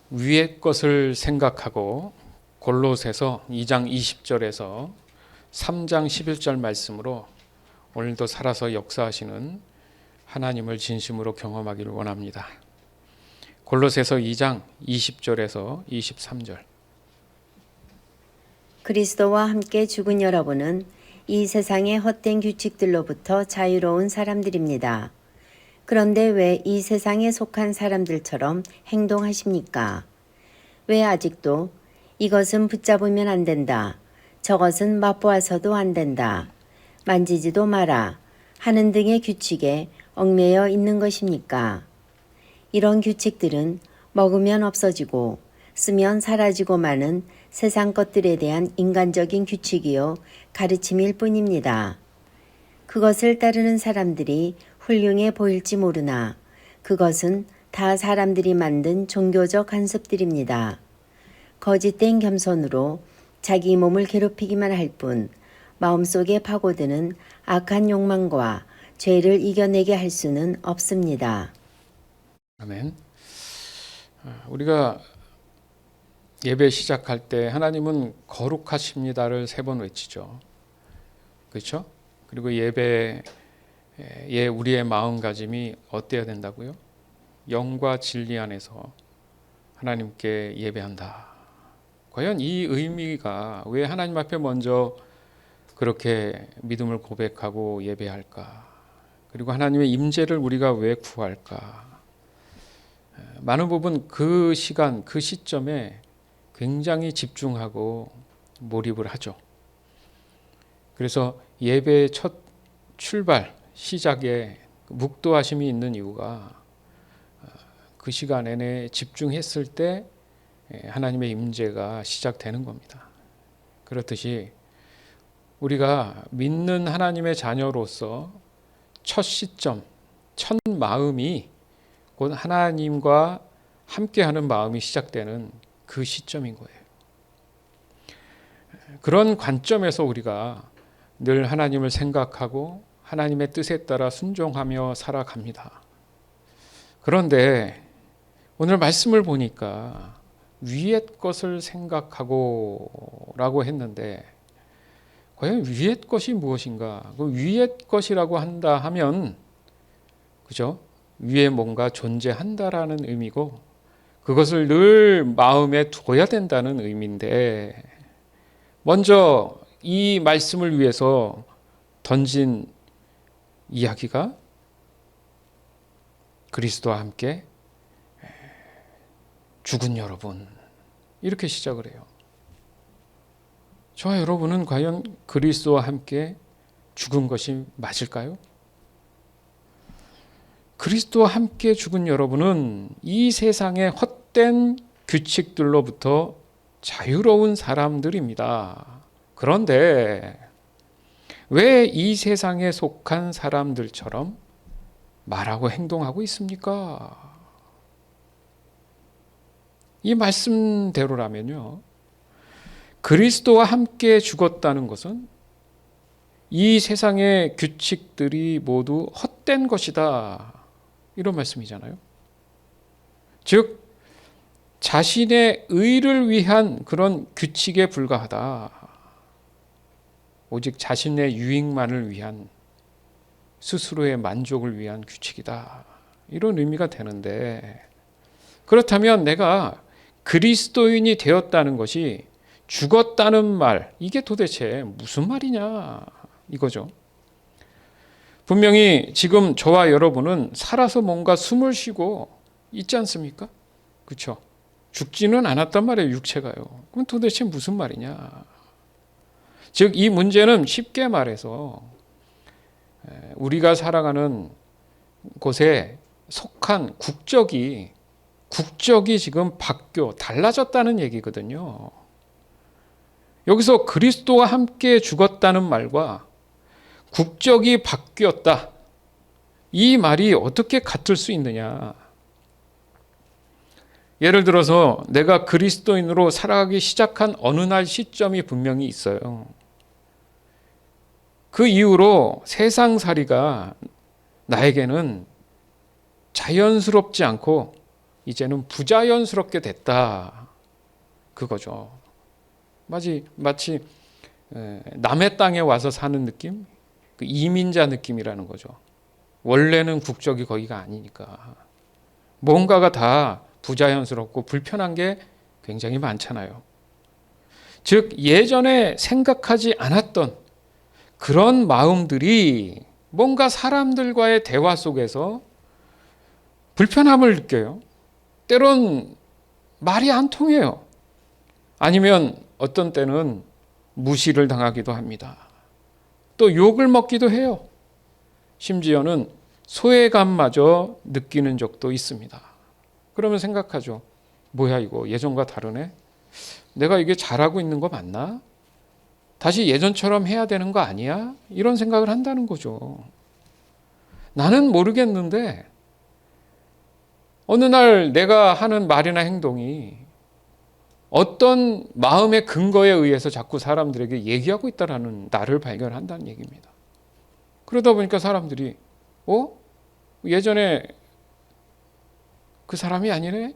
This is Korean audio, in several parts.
위의 것을 생각하고 골로새서 2장 20절에서 3장 11절 말씀으로 오늘도 살아서 역사하시는 하나님을 진심으로 경험하기를 원합니다. 골로새서 2장 20절에서 23절. 그리스도와 함께 죽은 여러분은 이 세상의 헛된 규칙들로부터 자유로운 사람들입니다. 그런데 왜 이 세상에 속한 사람들처럼 행동하십니까? 왜 아직도 이것은 붙잡으면 안 된다, 저것은 맛보아서도 안 된다, 만지지도 마라 하는 등의 규칙에 얽매여 있는 것입니까? 이런 규칙들은 먹으면 없어지고 쓰면 사라지고 마는 세상 것들에 대한 인간적인 규칙이요 가르침일 뿐입니다. 그것을 따르는 사람들이 훌륭해 보일지 모르나 그것은 다 사람들이 만든 종교적 관습들입니다. 거짓된 겸손으로 자기 몸을 괴롭히기만 할 뿐 마음속에 파고드는 악한 욕망과 죄를 이겨내게 할 수는 없습니다. 아멘. 우리가 예배 시작할 때 하나님은 거룩하십니다를 3번 외치죠. 그렇죠? 그리고 예배에 우리의 마음가짐이 어때야 된다고요? 영과 진리 안에서 하나님께 예배한다. 과연 이 의미가 왜 하나님 앞에 먼저 그렇게 믿음을 고백하고 예배할까? 그리고 하나님의 임재를 우리가 왜 구할까? 많은 부분 그 시간, 그 시점에 굉장히 집중하고 몰입을 하죠. 그래서 예배의 첫 출발, 시작에 묵도하심이 있는 이유가 그 시간 내내 집중했을 때 하나님의 임재가 시작되는 겁니다. 그렇듯이 우리가 믿는 하나님의 자녀로서 첫 시점, 첫 마음이 곧 하나님과 함께하는 마음이 시작되는 그 시점인 거예요. 그런 관점에서 우리가 늘 하나님을 생각하고 하나님의 뜻에 따라 순종하며 살아갑니다. 그런데 오늘 말씀을 보니까 위의 것을 생각하고 라고 했는데 과연 위의 것이 무엇인가? 그 위의 것이라고 한다 하면 그죠? 위에 뭔가 존재한다라는 의미고 그것을 늘 마음에 둬야 된다는 의미인데 먼저 이 말씀을 위해서 던진 이야기가 그리스도와 함께 죽은 여러분 이렇게 시작을 해요. 저와 여러분은 과연 그리스도와 함께 죽은 것이 맞을까요? 그리스도와 함께 죽은 여러분은 이 세상의 헛된 규칙들로부터 자유로운 사람들입니다. 그런데 왜 이 세상에 속한 사람들처럼 말하고 행동하고 있습니까? 이 말씀대로라면요. 그리스도와 함께 죽었다는 것은 이 세상의 규칙들이 모두 헛된 것이다. 이런 말씀이잖아요. 즉 자신의 의를 위한 그런 규칙에 불과하다. 오직 자신의 유익만을 위한 스스로의 만족을 위한 규칙이다. 이런 의미가 되는데 그렇다면 내가 그리스도인이 되었다는 것이 죽었다는 말 이게 도대체 무슨 말이냐 이거죠. 분명히 지금 저와 여러분은 살아서 뭔가 숨을 쉬고 있지 않습니까? 그렇죠? 죽지는 않았단 말이에요. 육체가요. 그럼 도대체 무슨 말이냐? 즉 이 문제는 쉽게 말해서 우리가 살아가는 곳에 속한 국적이 지금 달라졌다는 얘기거든요. 여기서 그리스도와 함께 죽었다는 말과 국적이 바뀌었다. 이 말이 어떻게 같을 수 있느냐? 예를 들어서 내가 그리스도인으로 살아가기 시작한 어느 날 시점이 분명히 있어요. 그 이후로 세상살이가 나에게는 자연스럽지 않고 이제는 부자연스럽게 됐다. 그거죠. 마치 남의 땅에 와서 사는 느낌? 그 이민자 느낌이라는 거죠. 원래는 국적이 거기가 아니니까. 뭔가가 다 부자연스럽고 불편한 게 굉장히 많잖아요. 즉 예전에 생각하지 않았던 그런 마음들이 뭔가 사람들과의 대화 속에서 불편함을 느껴요. 때론 말이 안 통해요. 아니면 어떤 때는 무시를 당하기도 합니다. 또 욕을 먹기도 해요. 심지어는 소외감마저 느끼는 적도 있습니다. 그러면 생각하죠. 뭐야 이거 예전과 다르네? 내가 이게 잘하고 있는 거 맞나? 다시 예전처럼 해야 되는 거 아니야? 이런 생각을 한다는 거죠. 나는 모르겠는데 어느 날 내가 하는 말이나 행동이 어떤 마음의 근거에 의해서 자꾸 사람들에게 얘기하고 있다는 나를 발견한다는 얘기입니다. 그러다 보니까 사람들이 예전에 그 사람이 아니네?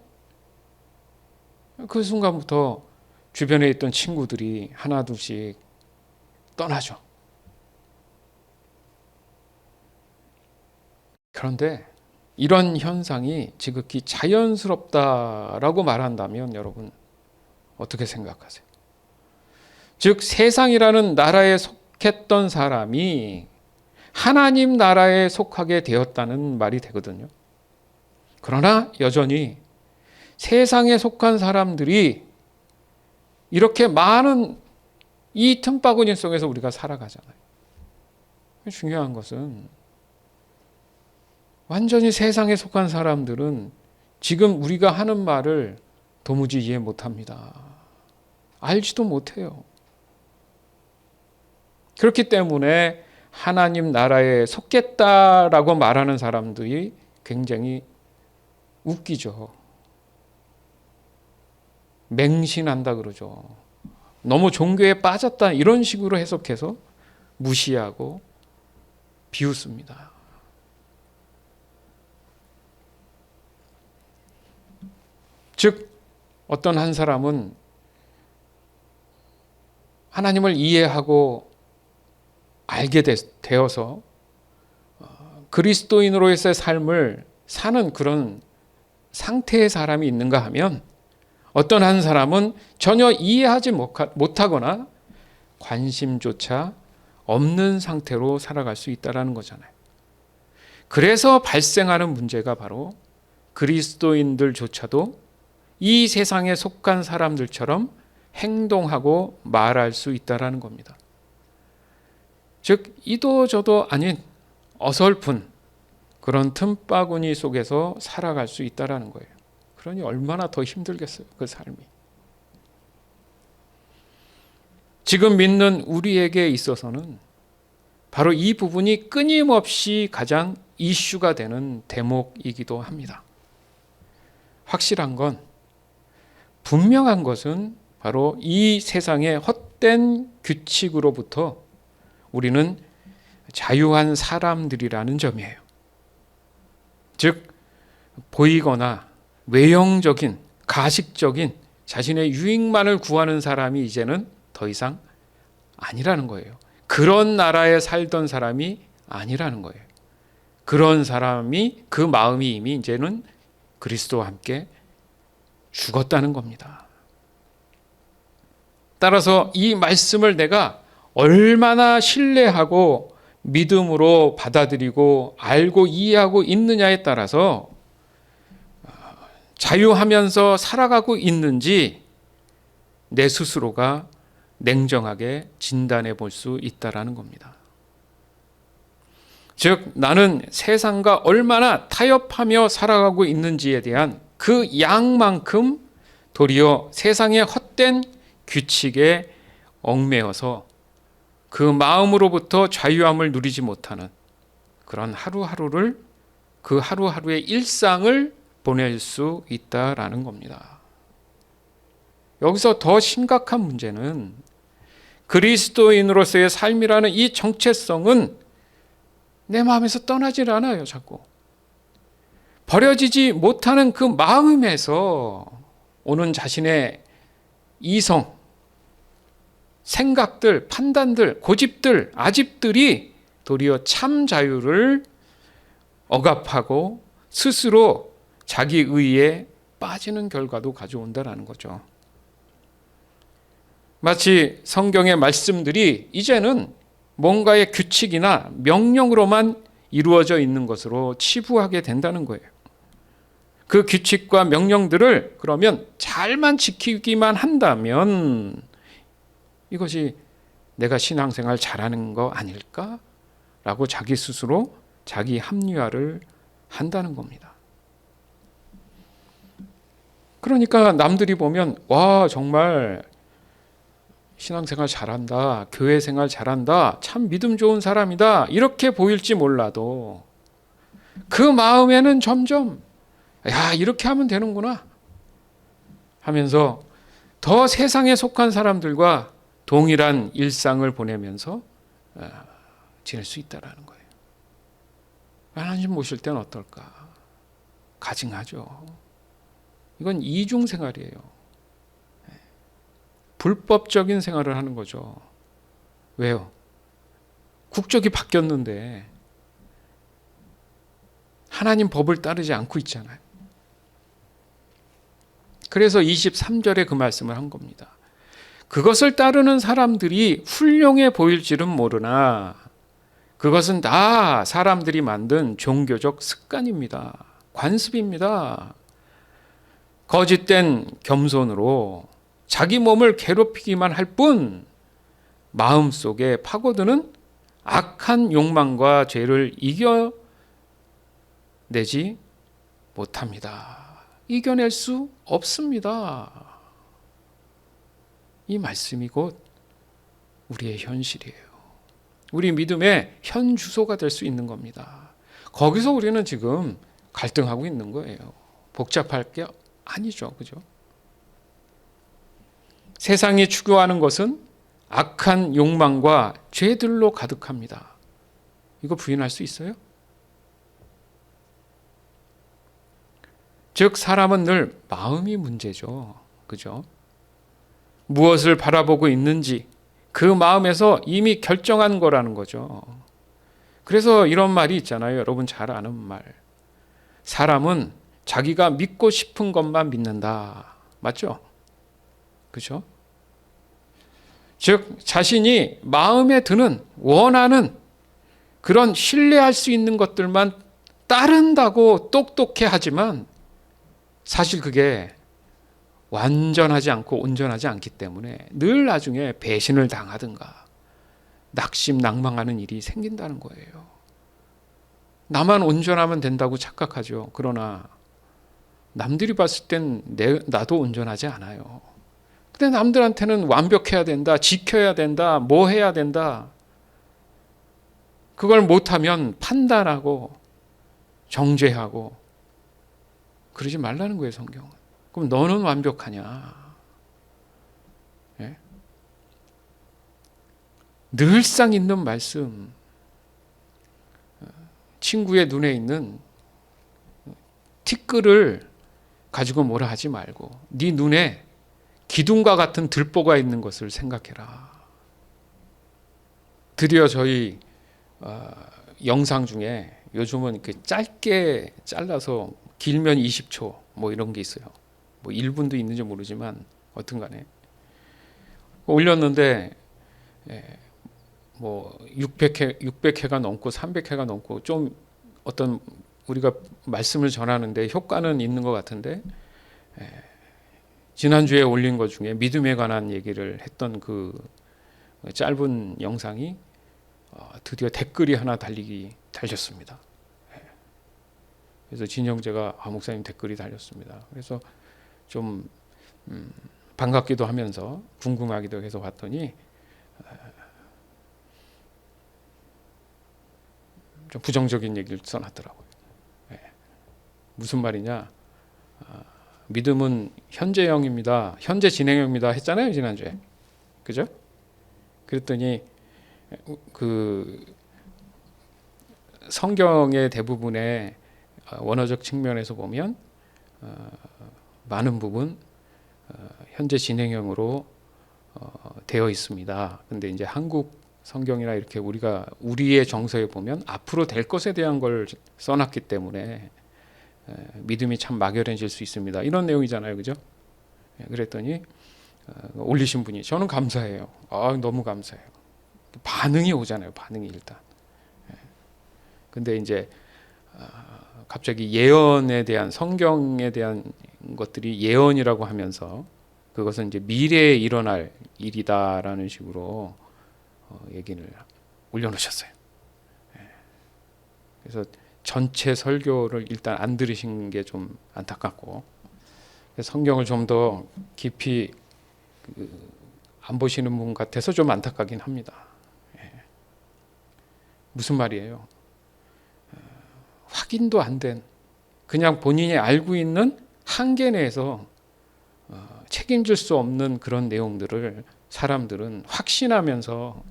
그 순간부터 주변에 있던 친구들이 하나 둘씩 떠나죠. 그런데 이런 현상이 지극히 자연스럽다라고 말한다면 여러분 어떻게 생각하세요? 즉 세상이라는 나라에 속했던 사람이 하나님 나라에 속하게 되었다는 말이 되거든요. 그러나 여전히 세상에 속한 사람들이 이렇게 많은 이 틈바구니 속에서 우리가 살아가잖아요. 중요한 것은 완전히 세상에 속한 사람들은 지금 우리가 하는 말을 도무지 이해 못합니다. 알지도 못해요. 그렇기 때문에 하나님 나라에 속겠다라고 말하는 사람들이 굉장히 웃기죠. 맹신한다 그러죠. 너무 종교에 빠졌다 이런 식으로 해석해서 무시하고 비웃습니다. 즉 어떤 한 사람은 하나님을 이해하고 알게 되어서 그리스도인으로서의 삶을 사는 그런 상태의 사람이 있는가 하면 어떤 한 사람은 전혀 이해하지 못하거나 관심조차 없는 상태로 살아갈 수 있다는 거잖아요. 그래서 발생하는 문제가 바로 그리스도인들조차도 이 세상에 속한 사람들처럼 행동하고 말할 수 있다는 겁니다. 즉 이도저도 아닌 어설픈 그런 틈바구니 속에서 살아갈 수 있다는 거예요. 그러니 얼마나 더 힘들겠어요, 그 삶이. 지금 믿는 우리에게 있어서는 바로 이 부분이 끊임없이 가장 이슈가 되는 대목이기도 합니다. 확실한 건, 분명한 것은 바로 이 세상의 헛된 규칙으로부터 우리는 자유한 사람들이라는 점이에요. 즉 보이거나 외형적인, 가식적인 자신의 유익만을 구하는 사람이 이제는 더 이상 아니라는 거예요. 그런 나라에 살던 사람이 아니라는 거예요. 그런 사람이, 그 마음이 이미 이제는 그리스도와 함께 죽었다는 겁니다. 따라서 이 말씀을 내가 얼마나 신뢰하고 믿음으로 받아들이고 알고 이해하고 있느냐에 따라서 자유하면서 살아가고 있는지 내 스스로가 냉정하게 진단해 볼 수 있다는 겁니다. 즉 나는 세상과 얼마나 타협하며 살아가고 있는지에 대한 그 양만큼 도리어 세상의 헛된 규칙에 얽매여서 그 마음으로부터 자유함을 누리지 못하는 그런 하루하루를, 그 하루하루의 일상을 보낼 수 있다라는 겁니다. 여기서 더 심각한 문제는 그리스도인으로서의 삶이라는 이 정체성은 내 마음에서 떠나질 않아요, 자꾸. 버려지지 못하는 그 마음에서 오는 자신의 이성, 생각들, 판단들, 고집들, 아집들이 도리어 참 자유를 억압하고 스스로 자기 의에 빠지는 결과도 가져온다는 거죠. 마치 성경의 말씀들이 이제는 뭔가의 규칙이나 명령으로만 이루어져 있는 것으로 치부하게 된다는 거예요. 그 규칙과 명령들을 그러면 잘만 지키기만 한다면 이것이 내가 신앙생활 잘하는 거 아닐까라고 자기 스스로 자기 합리화를 한다는 겁니다. 그러니까 남들이 보면 와 정말 신앙생활 잘한다, 교회생활 잘한다, 참 믿음 좋은 사람이다 이렇게 보일지 몰라도 그 마음에는 점점 야 이렇게 하면 되는구나 하면서 더 세상에 속한 사람들과 동일한 일상을 보내면서 지낼 수 있다는 거예요. 하나님 모실 때는 어떨까? 가증하죠. 이건 이중 생활이에요. 불법적인 생활을 하는 거죠. 왜요? 국적이 바뀌었는데 하나님 법을 따르지 않고 있잖아요. 그래서 23절에 그 말씀을 한 겁니다. 그것을 따르는 사람들이 훌륭해 보일지는 모르나 그것은 다 사람들이 만든 종교적 습관입니다. 관습입니다. 거짓된 겸손으로 자기 몸을 괴롭히기만 할 뿐 마음속에 파고드는 악한 욕망과 죄를 이겨내지 못합니다. 이겨낼 수 없습니다. 이 말씀이 곧 우리의 현실이에요. 우리 믿음의 현 주소가 될 수 있는 겁니다. 거기서 우리는 지금 갈등하고 있는 거예요. 복잡할 게 아니죠. 그죠? 세상이 추구하는 것은 악한 욕망과 죄들로 가득합니다. 이거 부인할 수 있어요? 즉 사람은 늘 마음이 문제죠. 그죠? 무엇을 바라보고 있는지 그 마음에서 이미 결정한 거라는 거죠. 그래서 이런 말이 있잖아요. 여러분 잘 아는 말. 사람은 자기가 믿고 싶은 것만 믿는다. 맞죠? 그죠? 즉 자신이 마음에 드는 원하는 그런 신뢰할 수 있는 것들만 따른다고 똑똑해 하지만 사실 그게 완전하지 않고 온전하지 않기 때문에 늘 나중에 배신을 당하든가 낙심낭망하는 일이 생긴다는 거예요. 나만 온전하면 된다고 착각하죠. 그러나 남들이 봤을 땐 나도 온전하지 않아요. 근데 남들한테는 완벽해야 된다, 지켜야 된다, 뭐 해야 된다. 그걸 못하면 판단하고 정죄하고 그러지 말라는 거예요, 성경은. 그럼 너는 완벽하냐? 예? 늘상 있는 말씀. 친구의 눈에 있는 티끌을 가지고 뭐라 하지 말고 네 눈에 기둥과 같은 들보가 있는 것을 생각해라. 드디어 저희 영상 중에 요즘은 이렇게 짧게 잘라서 길면 20초 뭐 이런 게 있어요. 뭐 1분도 있는지 모르지만 어떤 간에 올렸는데 뭐 600회가 넘고 300회가 넘고 좀 어떤 우리가 말씀을 전하는데 효과는 있는 것 같은데 지난주에 올린 것 중에 믿음에 관한 얘기를 했던 그 짧은 영상이 드디어 댓글이 하나 달렸습니다. 그래서 진영재가 목사님 댓글이 달렸습니다. 그래서 좀 반갑기도 하면서 궁금하기도 해서 봤더니 좀 부정적인 얘기를 써놨더라고요. 무슨 말이냐? 믿음은 현재형입니다. 현재 진행형입니다. 했잖아요 지난주에. 그죠? 그랬더니 그 성경의 대부분에 원어적 측면에서 보면 많은 부분 현재 진행형으로 되어 있습니다. 근데 이제 한국 성경이나 이렇게 우리가 우리의 정서에 보면 앞으로 될 것에 대한 걸 써놨기 때문에 믿음이 참 막연해질 수 있습니다. 이런 내용이잖아요, 그죠? 그랬더니 올리신 분이 저는 감사해요. 너무 감사해요. 반응이 오잖아요, 반응이 일단. 근데 이제 갑자기 예언에 대한 성경에 대한 것들이 예언이라고 하면서 그것은 이제 미래에 일어날 일이다라는 식으로 얘기를 올려놓으셨어요. 그래서 전체 설교를 일단 안 들으신 게 좀 안타깝고 성경을 좀 더 깊이 안 보시는 분 같아서 좀 안타깝긴 합니다. 무슨 말이에요? 확인도 안 된 그냥 본인이 알고 있는 한계 내에서 책임질 수 없는 그런 내용들을 사람들은 확신하면서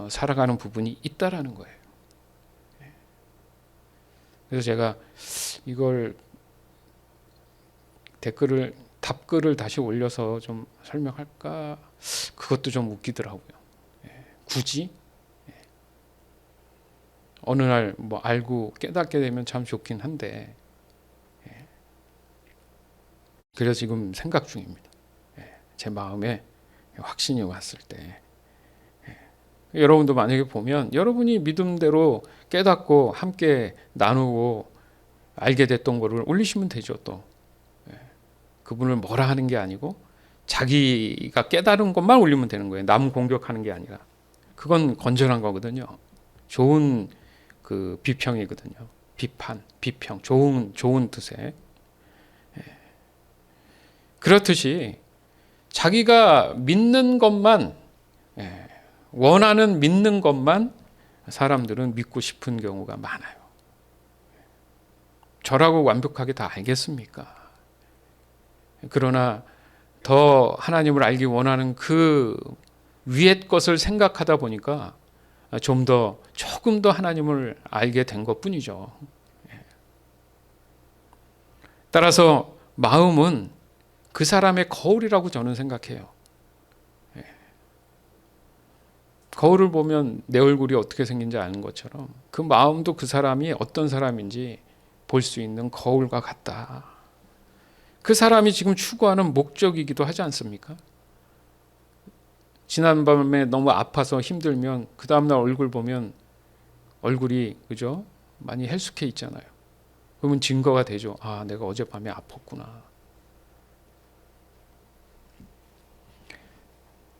살아가는 부분이 있다라는 거예요. 그래서 제가 이걸 답글을 다시 올려서 좀 설명할까? 그것도 좀 웃기더라고요. 굳이 어느 날 뭐 알고 깨닫게 되면 참 좋긴 한데 그래서 지금 생각 중입니다. 제 마음에 확신이 왔을 때 여러분도 만약에 보면 여러분이 믿음대로 깨닫고 함께 나누고 알게 됐던 거를 올리시면 되죠. 또 그분을 뭐라 하는 게 아니고 자기가 깨달은 것만 올리면 되는 거예요. 남 공격하는 게 아니라. 그건 건전한 거거든요. 좋은 그 비평이거든요. 비평, 좋은 뜻에. 그렇듯이 자기가 믿는 것만, 원하는 믿는 것만 사람들은 믿고 싶은 경우가 많아요. 저라고 완벽하게 다 알겠습니까? 그러나 더 하나님을 알기 원하는 그 위의 것을 생각하다 보니까 조금 더 하나님을 알게 된 것뿐이죠. 따라서 마음은 그 사람의 거울이라고 저는 생각해요. 거울을 보면 내 얼굴이 어떻게 생긴지 아는 것처럼 그 마음도 그 사람이 어떤 사람인지 볼 수 있는 거울과 같다. 그 사람이 지금 추구하는 목적이기도 하지 않습니까? 지난밤에 너무 아파서 힘들면 그 다음날 얼굴 보면 얼굴이 그죠? 많이 헬쑥해 있잖아요. 그러면 증거가 되죠. 내가 어젯밤에 아팠구나.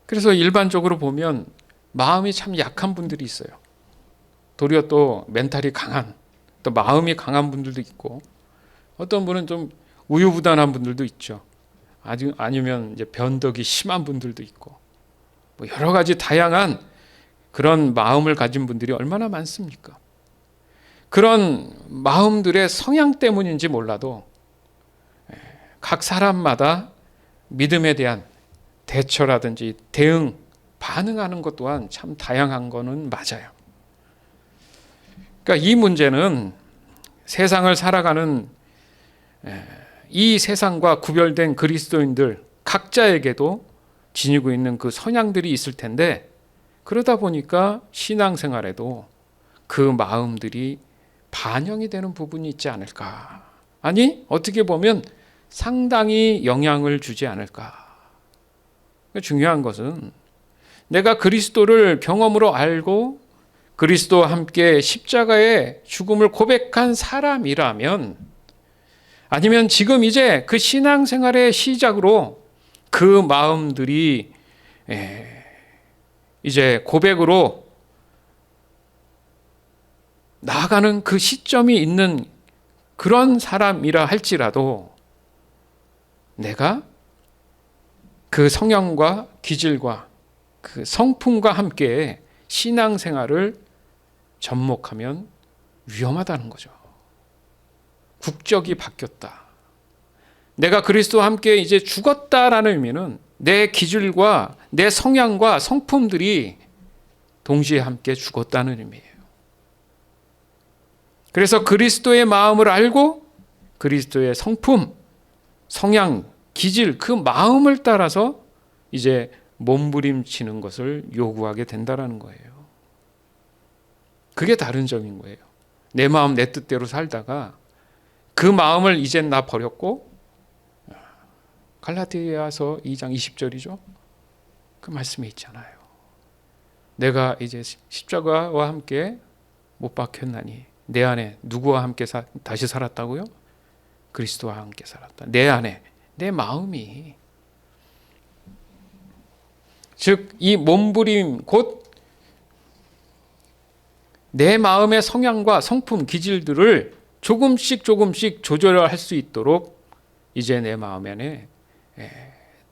그래서 일반적으로 보면 마음이 참 약한 분들이 있어요. 도리어 또 멘탈이 강한, 또 마음이 강한 분들도 있고, 어떤 분은 좀 우유부단한 분들도 있죠. 아니면 이제 변덕이 심한 분들도 있고, 뭐 여러 가지 다양한 그런 마음을 가진 분들이 얼마나 많습니까? 그런 마음들의 성향 때문인지 몰라도 각 사람마다 믿음에 대한 대처라든지 대응, 반응하는 것 또한 참 다양한 거는 맞아요. 그러니까 이 문제는 세상을 살아가는 이 세상과 구별된 그리스도인들 각자에게도 지니고 있는 그 성향들이 있을 텐데 그러다 보니까 신앙생활에도 그 마음들이 반영이 되는 부분이 있지 않을까. 아니 어떻게 보면 상당히 영향을 주지 않을까. 중요한 것은 내가 그리스도를 경험으로 알고 그리스도와 함께 십자가의 죽음을 고백한 사람이라면 아니면 지금 이제 그 신앙생활의 시작으로 그 마음들이 이제 고백으로 나아가는 그 시점이 있는 그런 사람이라 할지라도 내가 그 성향과 기질과 그 성품과 함께 신앙생활을 접목하면 위험하다는 거죠. 국적이 바뀌었다. 내가 그리스도와 함께 이제 죽었다라는 의미는 내 기질과 내 성향과 성품들이 동시에 함께 죽었다는 의미예요. 그래서 그리스도의 마음을 알고 그리스도의 성품, 성향, 기질, 그 마음을 따라서 이제 몸부림치는 것을 요구하게 된다는 거예요. 그게 다른 점인 거예요. 내 마음 내 뜻대로 살다가 그 마음을 이젠 나 버렸고, 갈라디아서 2장 20절이죠. 그 말씀에 있잖아요. 내가 이제 십자가와 함께 못 박혔나니 내 안에 누구와 함께 다시 살았다고요? 그리스도와 함께 살았다. 내 안에 내 마음이, 즉 이 몸부림 곧 내 마음의 성향과 성품, 기질들을 조금씩 조절할 수 있도록 이제 내 마음 안에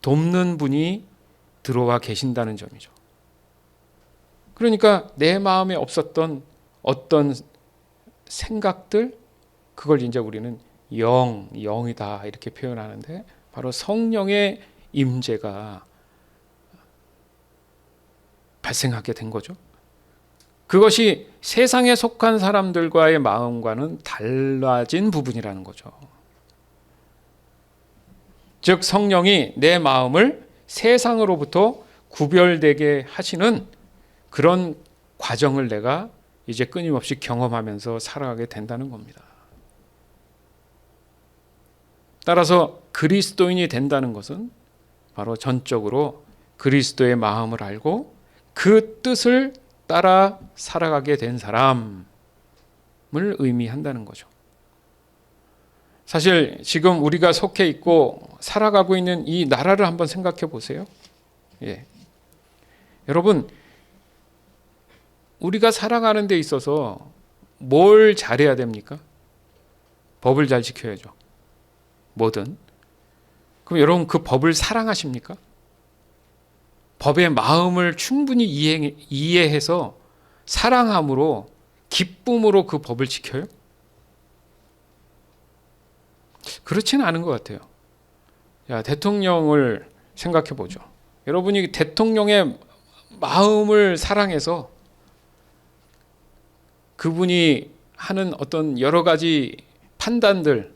돕는 분이 들어와 계신다는 점이죠. 그러니까 내 마음에 없었던 어떤 생각들, 그걸 이제 우리는 영이다 이렇게 표현하는데, 바로 성령의 임재가 발생하게 된 거죠. 그것이 세상에 속한 사람들과의 마음과는 달라진 부분이라는 거죠. 즉 성령이 내 마음을 세상으로부터 구별되게 하시는 그런 과정을 내가 이제 끊임없이 경험하면서 살아가게 된다는 겁니다. 따라서 그리스도인이 된다는 것은 바로 전적으로 그리스도의 마음을 알고 그 뜻을 따라 살아가게 된 사람을 의미한다는 거죠. 사실 지금 우리가 속해 있고 살아가고 있는 이 나라를 한번 생각해 보세요. 여러분, 우리가 살아가는 데 있어서 뭘 잘해야 됩니까? 법을 잘 지켜야죠. 뭐든. 그럼 여러분 그 법을 사랑하십니까? 법의 마음을 충분히 이해해서 사랑함으로, 기쁨으로 그 법을 지켜요? 그렇지는 않은 것 같아요. 대통령을 생각해 보죠. 여러분이 대통령의 마음을 사랑해서 그분이 하는 어떤 여러 가지 판단들,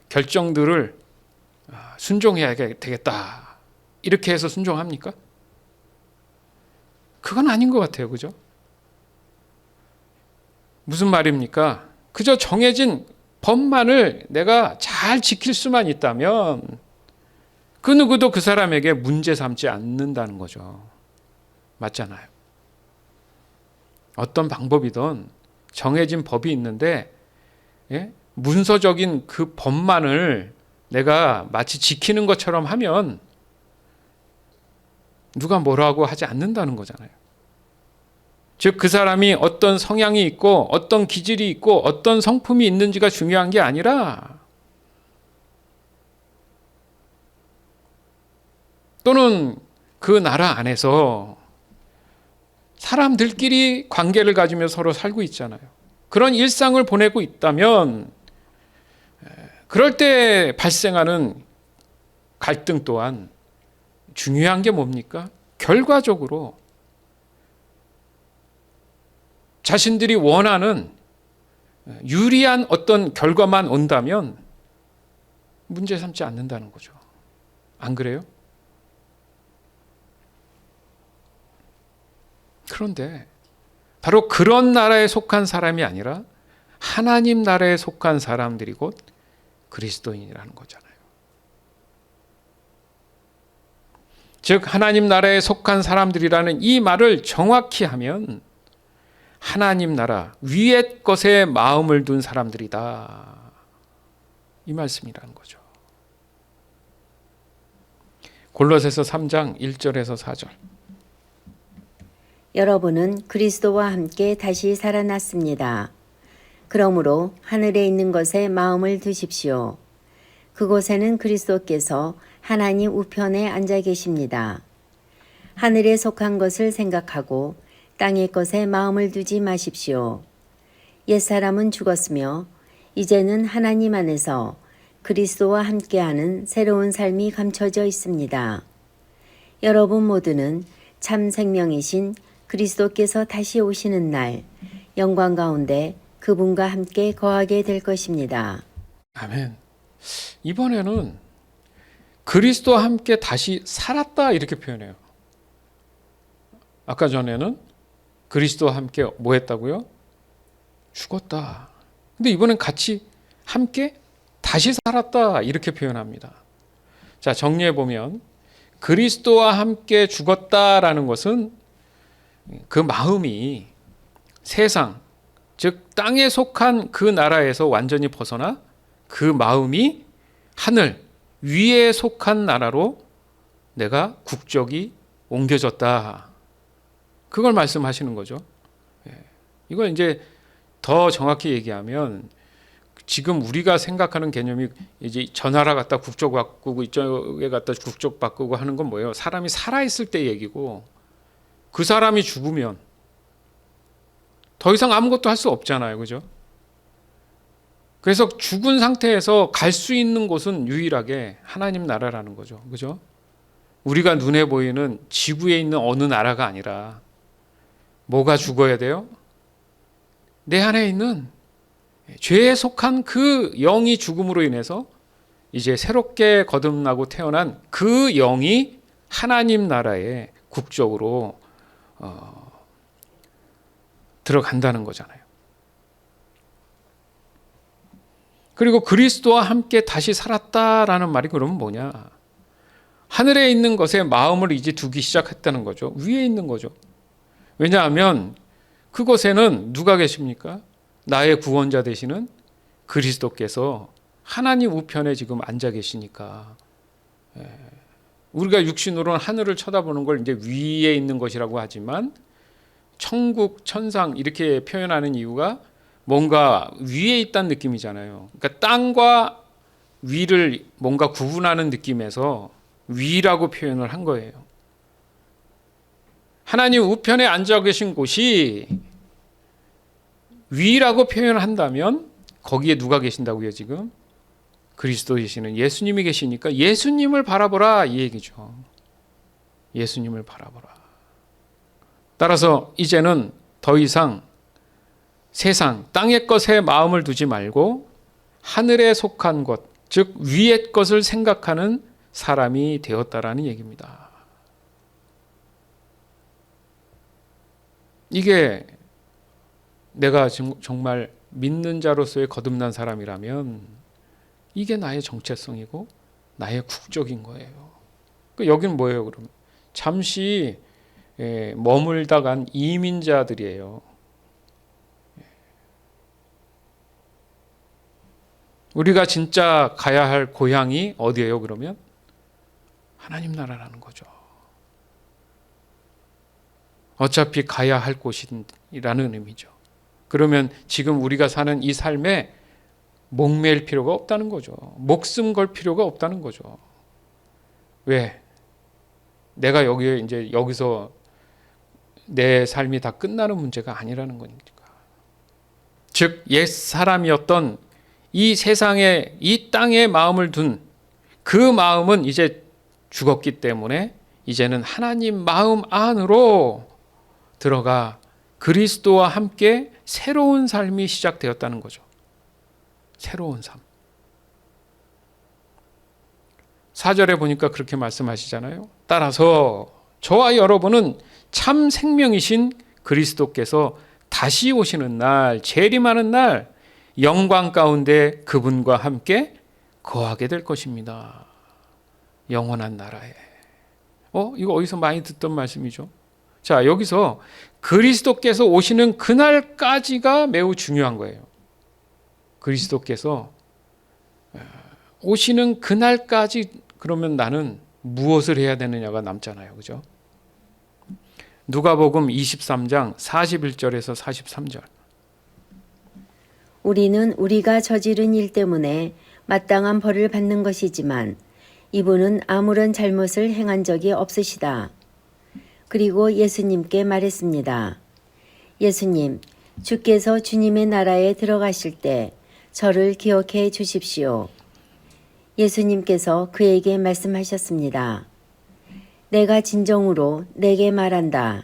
결정들을 순종해야 되겠다 이렇게 해서 순종합니까? 그건 아닌 것 같아요. 그죠? 무슨 말입니까? 그저 정해진 법만을 내가 잘 지킬 수만 있다면 그 누구도 그 사람에게 문제 삼지 않는다는 거죠. 맞잖아요. 어떤 방법이든 정해진 법이 있는데 문서적인 그 법만을 내가 마치 지키는 것처럼 하면 누가 뭐라고 하지 않는다는 거잖아요. 즉 그 사람이 어떤 성향이 있고 어떤 기질이 있고 어떤 성품이 있는지가 중요한 게 아니라, 또는 그 나라 안에서 사람들끼리 관계를 가지며 서로 살고 있잖아요. 그런 일상을 보내고 있다면 그럴 때 발생하는 갈등 또한 중요한 게 뭡니까? 결과적으로 자신들이 원하는 유리한 어떤 결과만 온다면 문제 삼지 않는다는 거죠. 안 그래요? 그런데 바로 그런 나라에 속한 사람이 아니라 하나님 나라에 속한 사람들이 곧 그리스도인이라는 거잖아요. 즉 하나님 나라에 속한 사람들이라는 이 말을 정확히 하면 하나님 나라 위의 것에 마음을 둔 사람들이다, 이 말씀이라는 거죠. 골로새서 3장 1절에서 4절. 여러분은 그리스도와 함께 다시 살아났습니다. 그러므로 하늘에 있는 것에 마음을 두십시오. 그곳에는 그리스도께서 하나님 우편에 앉아 계십니다. 하늘에 속한 것을 생각하고 땅의 것에 마음을 두지 마십시오. 옛사람은 죽었으며 이제는 하나님 안에서 그리스도와 함께하는 새로운 삶이 감춰져 있습니다. 여러분 모두는 참 생명이신 그리스도께서 다시 오시는 날 영광 가운데 그분과 함께 거하게 될 것입니다. 아멘. 이번에는 그리스도와 함께 다시 살았다 이렇게 표현해요. 아까 전에는 그리스도와 함께 뭐 했다고요? 죽었다. 근데 이번엔 같이 함께 다시 살았다 이렇게 표현합니다. 자, 정리해 보면 그리스도와 함께 죽었다라는 것은 그 마음이 세상, 즉 땅에 속한 그 나라에서 완전히 벗어나 그 마음이 하늘 위에 속한 나라로 내가 국적이 옮겨졌다. 그걸 말씀하시는 거죠. 이걸 이제 더 정확히 얘기하면 지금 우리가 생각하는 개념이 이제 저 나라 갔다 국적 바꾸고 이쪽에 갔다 국적 바꾸고 하는 건 뭐예요? 사람이 살아있을 때 얘기고 그 사람이 죽으면 더 이상 아무것도 할 수 없잖아요. 그죠? 그래서 죽은 상태에서 갈 수 있는 곳은 유일하게 하나님 나라라는 거죠. 그죠? 우리가 눈에 보이는 지구에 있는 어느 나라가 아니라 뭐가 죽어야 돼요? 내 안에 있는 죄에 속한 그 영이 죽음으로 인해서 이제 새롭게 거듭나고 태어난 그 영이 하나님 나라의 국적으로 들어간다는 거잖아요. 그리고 그리스도와 함께 다시 살았다라는 말이 그러면 뭐냐? 하늘에 있는 것에 마음을 이제 두기 시작했다는 거죠. 위에 있는 거죠. 왜냐하면 그곳에는 누가 계십니까? 나의 구원자 되시는 그리스도께서 하나님 우편에 지금 앉아 계시니까 우리가 육신으로는 하늘을 쳐다보는 걸 이제 위에 있는 것이라고 하지만 천국, 천상 이렇게 표현하는 이유가 뭔가 위에 있다는 느낌이잖아요. 그러니까 땅과 위를 뭔가 구분하는 느낌에서 위라고 표현을 한 거예요. 하나님 우편에 앉아 계신 곳이 위라고 표현을 한다면 거기에 누가 계신다고요 지금? 그리스도 계시는 예수님이 계시니까 예수님을 바라보라 이 얘기죠. 예수님을 바라보라. 따라서 이제는 더 이상 세상, 땅의 것에 마음을 두지 말고 하늘에 속한 것, 즉 위의 것을 생각하는 사람이 되었다라는 얘기입니다. 이게 내가 정말 믿는 자로서의 거듭난 사람이라면 이게 나의 정체성이고 나의 국적인 거예요. 여기는 뭐예요 그럼? 잠시 머물다 간 이민자들이에요. 우리가 진짜 가야 할 고향이 어디예요 그러면? 하나님 나라라는 거죠. 어차피 가야 할 곳이라는 의미죠. 그러면 지금 우리가 사는 이 삶에 목매일 필요가 없다는 거죠. 목숨 걸 필요가 없다는 거죠. 왜? 내가 여기서 내 삶이 다 끝나는 문제가 아니라는 거니까. 즉, 옛 사람이었던 이 세상에, 이 땅에 마음을 둔 그 마음은 이제 죽었기 때문에 이제는 하나님 마음 안으로 들어가 그리스도와 함께 새로운 삶이 시작되었다는 거죠. 새로운 삶. 4절에 보니까 그렇게 말씀하시잖아요. 따라서 저와 여러분은 참 생명이신 그리스도께서 다시 오시는 날, 재림하는 날 영광 가운데 그분과 함께 거하게 될 것입니다. 영원한 나라에. 이거 어디서 많이 듣던 말씀이죠. 자, 여기서 그리스도께서 오시는 그날까지가 매우 중요한 거예요. 그리스도께서 오시는 그날까지 그러면 나는 무엇을 해야 되느냐가 남잖아요. 그죠? 누가복음 23장 41절에서 43절. 우리는 우리가 저지른 일 때문에 마땅한 벌을 받는 것이지만 이분은 아무런 잘못을 행한 적이 없으시다. 그리고 예수님께 말했습니다. 예수님, 주께서 주님의 나라에 들어가실 때 저를 기억해 주십시오. 예수님께서 그에게 말씀하셨습니다. 내가 진정으로 내게 말한다.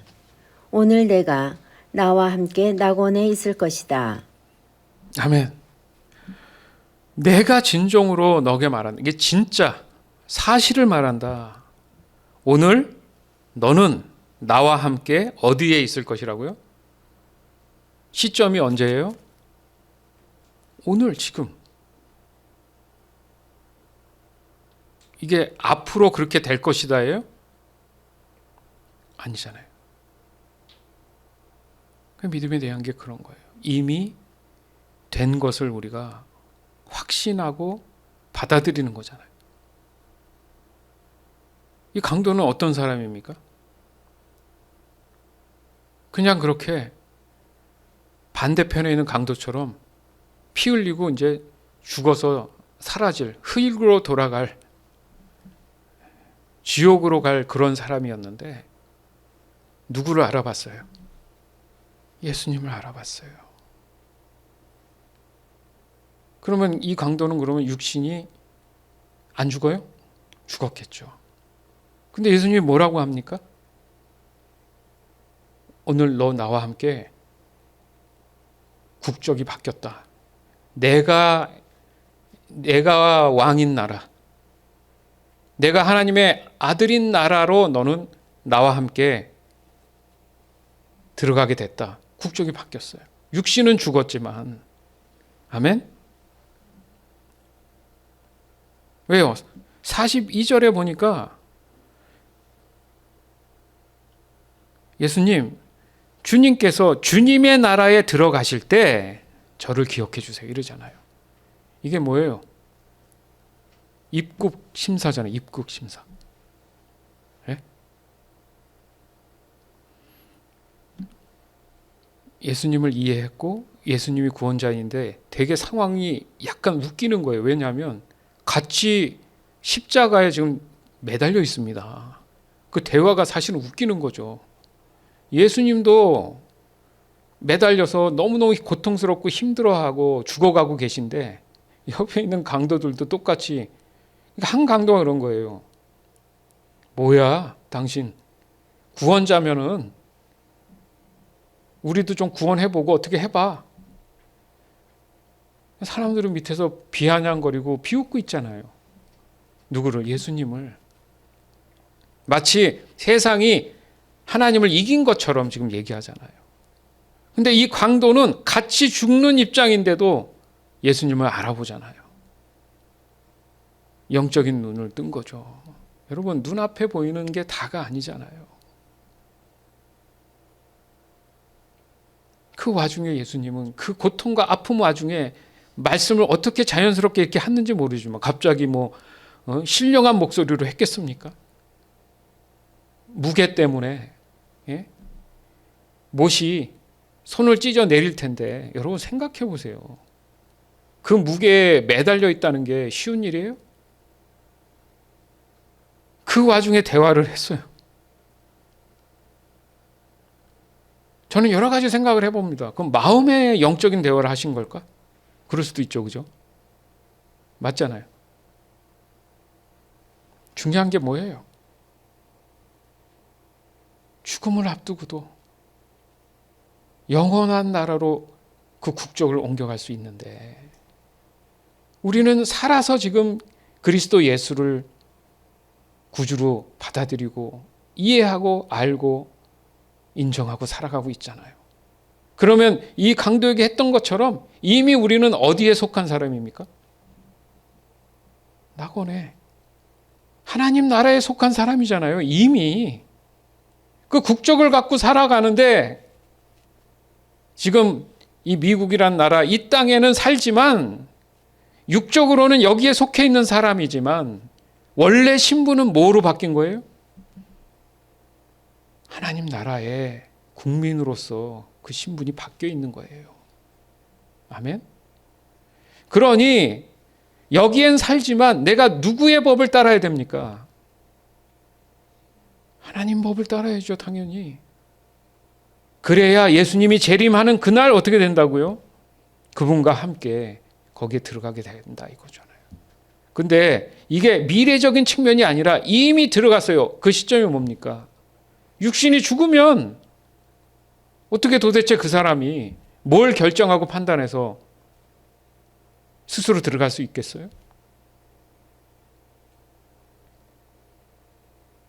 오늘 내가 나와 함께 낙원에 있을 것이다. 아멘. 내가 진정으로 너게 말한다. 이게 진짜 사실을 말한다. 오늘 너는 나와 함께 어디에 있을 것이라고요? 시점이 언제예요? 오늘, 지금. 이게 앞으로 그렇게 될 것이다예요? 아니잖아요. 그 믿음에 대한 게 그런 거예요. 이미 된 것을 우리가 확신하고 받아들이는 거잖아요. 이 강도는 어떤 사람입니까? 그냥 그렇게 반대편에 있는 강도처럼 피 흘리고 이제 죽어서 사라질, 흙으로 돌아갈, 지옥으로 갈 그런 사람이었는데 누구를 알아봤어요? 예수님을 알아봤어요. 그러면 이 강도는 그러면 육신이 안 죽어요? 죽었겠죠. 근데 예수님이 뭐라고 합니까? 오늘 너 나와 함께 국적이 바뀌었다. 내가 왕인 나라, 내가 하나님의 아들인 나라로 너는 나와 함께 들어가게 됐다. 국적이 바뀌었어요. 육신은 죽었지만. 아멘? 왜요? 42절에 보니까 예수님, 주님께서 주님의 나라에 들어가실 때 저를 기억해 주세요 이러잖아요. 이게 뭐예요? 입국 심사잖아요. 입국 심사. 네? 예수님을 이해했고 예수님이 구원자인데 되게 상황이 약간 웃기는 거예요. 왜냐하면 같이 십자가에 지금 매달려 있습니다. 그 대화가 사실은 웃기는 거죠. 예수님도 매달려서 너무너무 고통스럽고 힘들어하고 죽어가고 계신데 옆에 있는 강도들도 똑같이, 한 강도가 그런 거예요. 뭐야 당신 구원자면은 우리도 좀 구원해보고 어떻게 해봐. 사람들은 밑에서 비아냥거리고 비웃고 있잖아요. 누구를? 예수님을. 마치 세상이 하나님을 이긴 것처럼 지금 얘기하잖아요. 근데 이 강도는 같이 죽는 입장인데도 예수님을 알아보잖아요. 영적인 눈을 뜬 거죠. 여러분, 눈앞에 보이는 게 다가 아니잖아요. 그 와중에 예수님은 그 고통과 아픔 와중에 말씀을 어떻게 자연스럽게 이렇게 했는지 모르지만 갑자기 신령한 목소리로 했겠습니까? 무게 때문에 못이 손을 찢어 내릴 텐데 여러분 생각해 보세요. 그 무게에 매달려 있다는 게 쉬운 일이에요? 그 와중에 대화를 했어요. 저는 여러 가지 생각을 해봅니다. 그럼 마음의 영적인 대화를 하신 걸까? 그럴 수도 있죠, 그죠? 맞잖아요. 중요한 게 뭐예요? 죽음을 앞두고도 영원한 나라로 그 국적을 옮겨갈 수 있는데 우리는 살아서 지금 그리스도 예수를 구주로 받아들이고 이해하고 알고 인정하고 살아가고 있잖아요. 그러면 이 강도에게 했던 것처럼 이미 우리는 어디에 속한 사람입니까? 낙원에 하나님 나라에 속한 사람이잖아요. 이미 그 국적을 갖고 살아가는데 지금 이 미국이란 나라, 이 땅에는 살지만 육적으로는 여기에 속해 있는 사람이지만 원래 신분은 뭐로 바뀐 거예요? 하나님 나라의 국민으로서 그 신분이 바뀌어 있는 거예요. 아멘? 그러니 여기엔 살지만 내가 누구의 법을 따라야 됩니까? 하나님 법을 따라야죠, 당연히. 그래야 예수님이 재림하는 그날 어떻게 된다고요? 그분과 함께 거기에 들어가게 된다 이거잖아요. 근데 이게 미래적인 측면이 아니라 이미 들어갔어요. 그 시점이 뭡니까? 육신이 죽으면 어떻게 도대체 그 사람이 뭘 결정하고 판단해서 스스로 들어갈 수 있겠어요?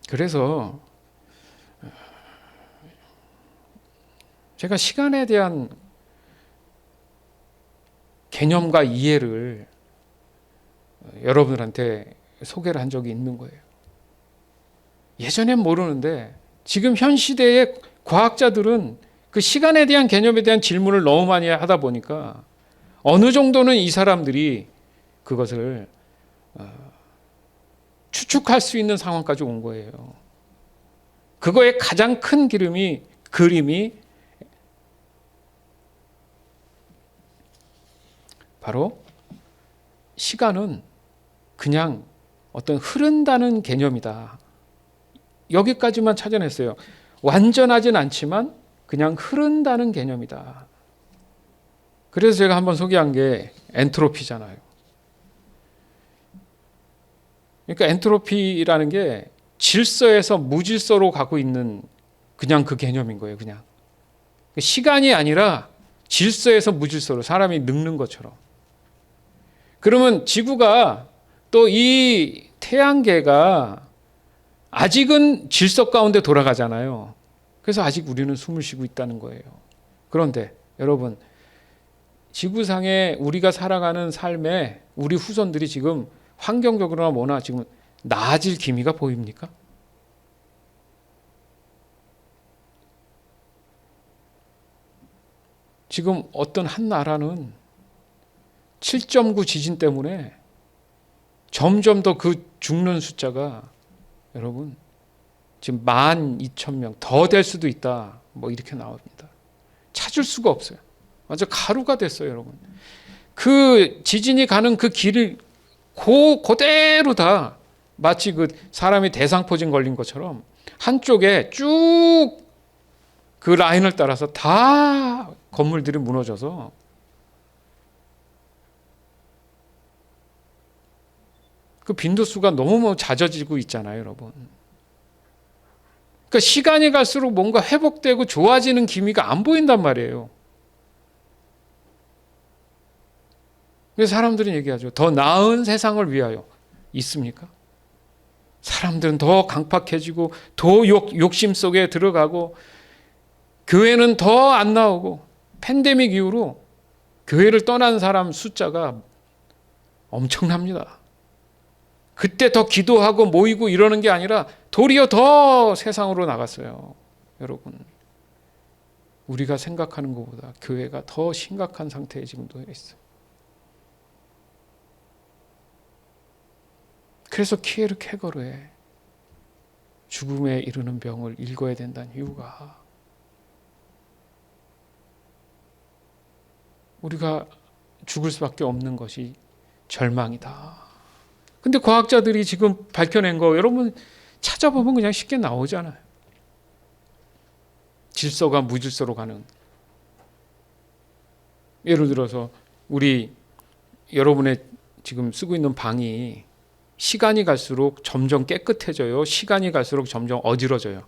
그래서 제가 시간에 대한 개념과 이해를 여러분들한테 소개를 한 적이 있는 거예요. 예전엔 모르는데 지금 현 시대의 과학자들은 그 시간에 대한 개념에 대한 질문을 너무 많이 하다 보니까 어느 정도는 이 사람들이 그것을 추측할 수 있는 상황까지 온 거예요. 그거의 가장 큰 그림이 바로 시간은 그냥 어떤 흐른다는 개념이다. 여기까지만 찾아냈어요. 완전하진 않지만 그냥 흐른다는 개념이다. 그래서 제가 한번 소개한 게 엔트로피잖아요. 그러니까 엔트로피라는 게 질서에서 무질서로 가고 있는 그냥 그 개념인 거예요. 그냥 시간이 아니라 질서에서 무질서로 사람이 늙는 것처럼. 그러면 지구가 또 이 태양계가 아직은 질서 가운데 돌아가잖아요. 그래서 아직 우리는 숨을 쉬고 있다는 거예요. 그런데 여러분, 지구상에 우리가 살아가는 삶에 우리 후손들이 지금 환경적으로나 뭐나 지금 나아질 기미가 보입니까? 지금 어떤 한 나라는 7.9 지진 때문에 점점 더 그 죽는 숫자가 여러분 지금 12,000명 더 될 수도 있다. 뭐 이렇게 나옵니다. 찾을 수가 없어요. 완전 가루가 됐어요, 여러분. 그 지진이 가는 그 길을 그대로 다 마치 그 사람이 대상포진 걸린 것처럼 한쪽에 쭉 그 라인을 따라서 다 건물들이 무너져서 그 빈도수가 너무 잦아지고 있잖아요, 여러분. 그러니까 시간이 갈수록 뭔가 회복되고 좋아지는 기미가 안 보인단 말이에요. 그래서 사람들은 얘기하죠. 더 나은 세상을 위하여 있습니까? 사람들은 더 강팍해지고 더 욕심 속에 들어가고 교회는 더 안 나오고 팬데믹 이후로 교회를 떠난 사람 숫자가 엄청납니다. 그때 더 기도하고 모이고 이러는 게 아니라 도리어 더 세상으로 나갔어요. 여러분, 우리가 생각하는 것보다 교회가 더 심각한 상태에 지금 놓여 있어요. 그래서 키에르케고르의 죽음에 이르는 병을 읽어야 된다는 이유가 우리가 죽을 수밖에 없는 것이 절망이다. 근데 과학자들이 지금 밝혀낸 거 여러분 찾아보면 그냥 쉽게 나오잖아요. 질서가 무질서로 가는. 예를 들어서 여러분의 지금 쓰고 있는 방이 시간이 갈수록 점점 깨끗해져요. 시간이 갈수록 점점 어지러져요.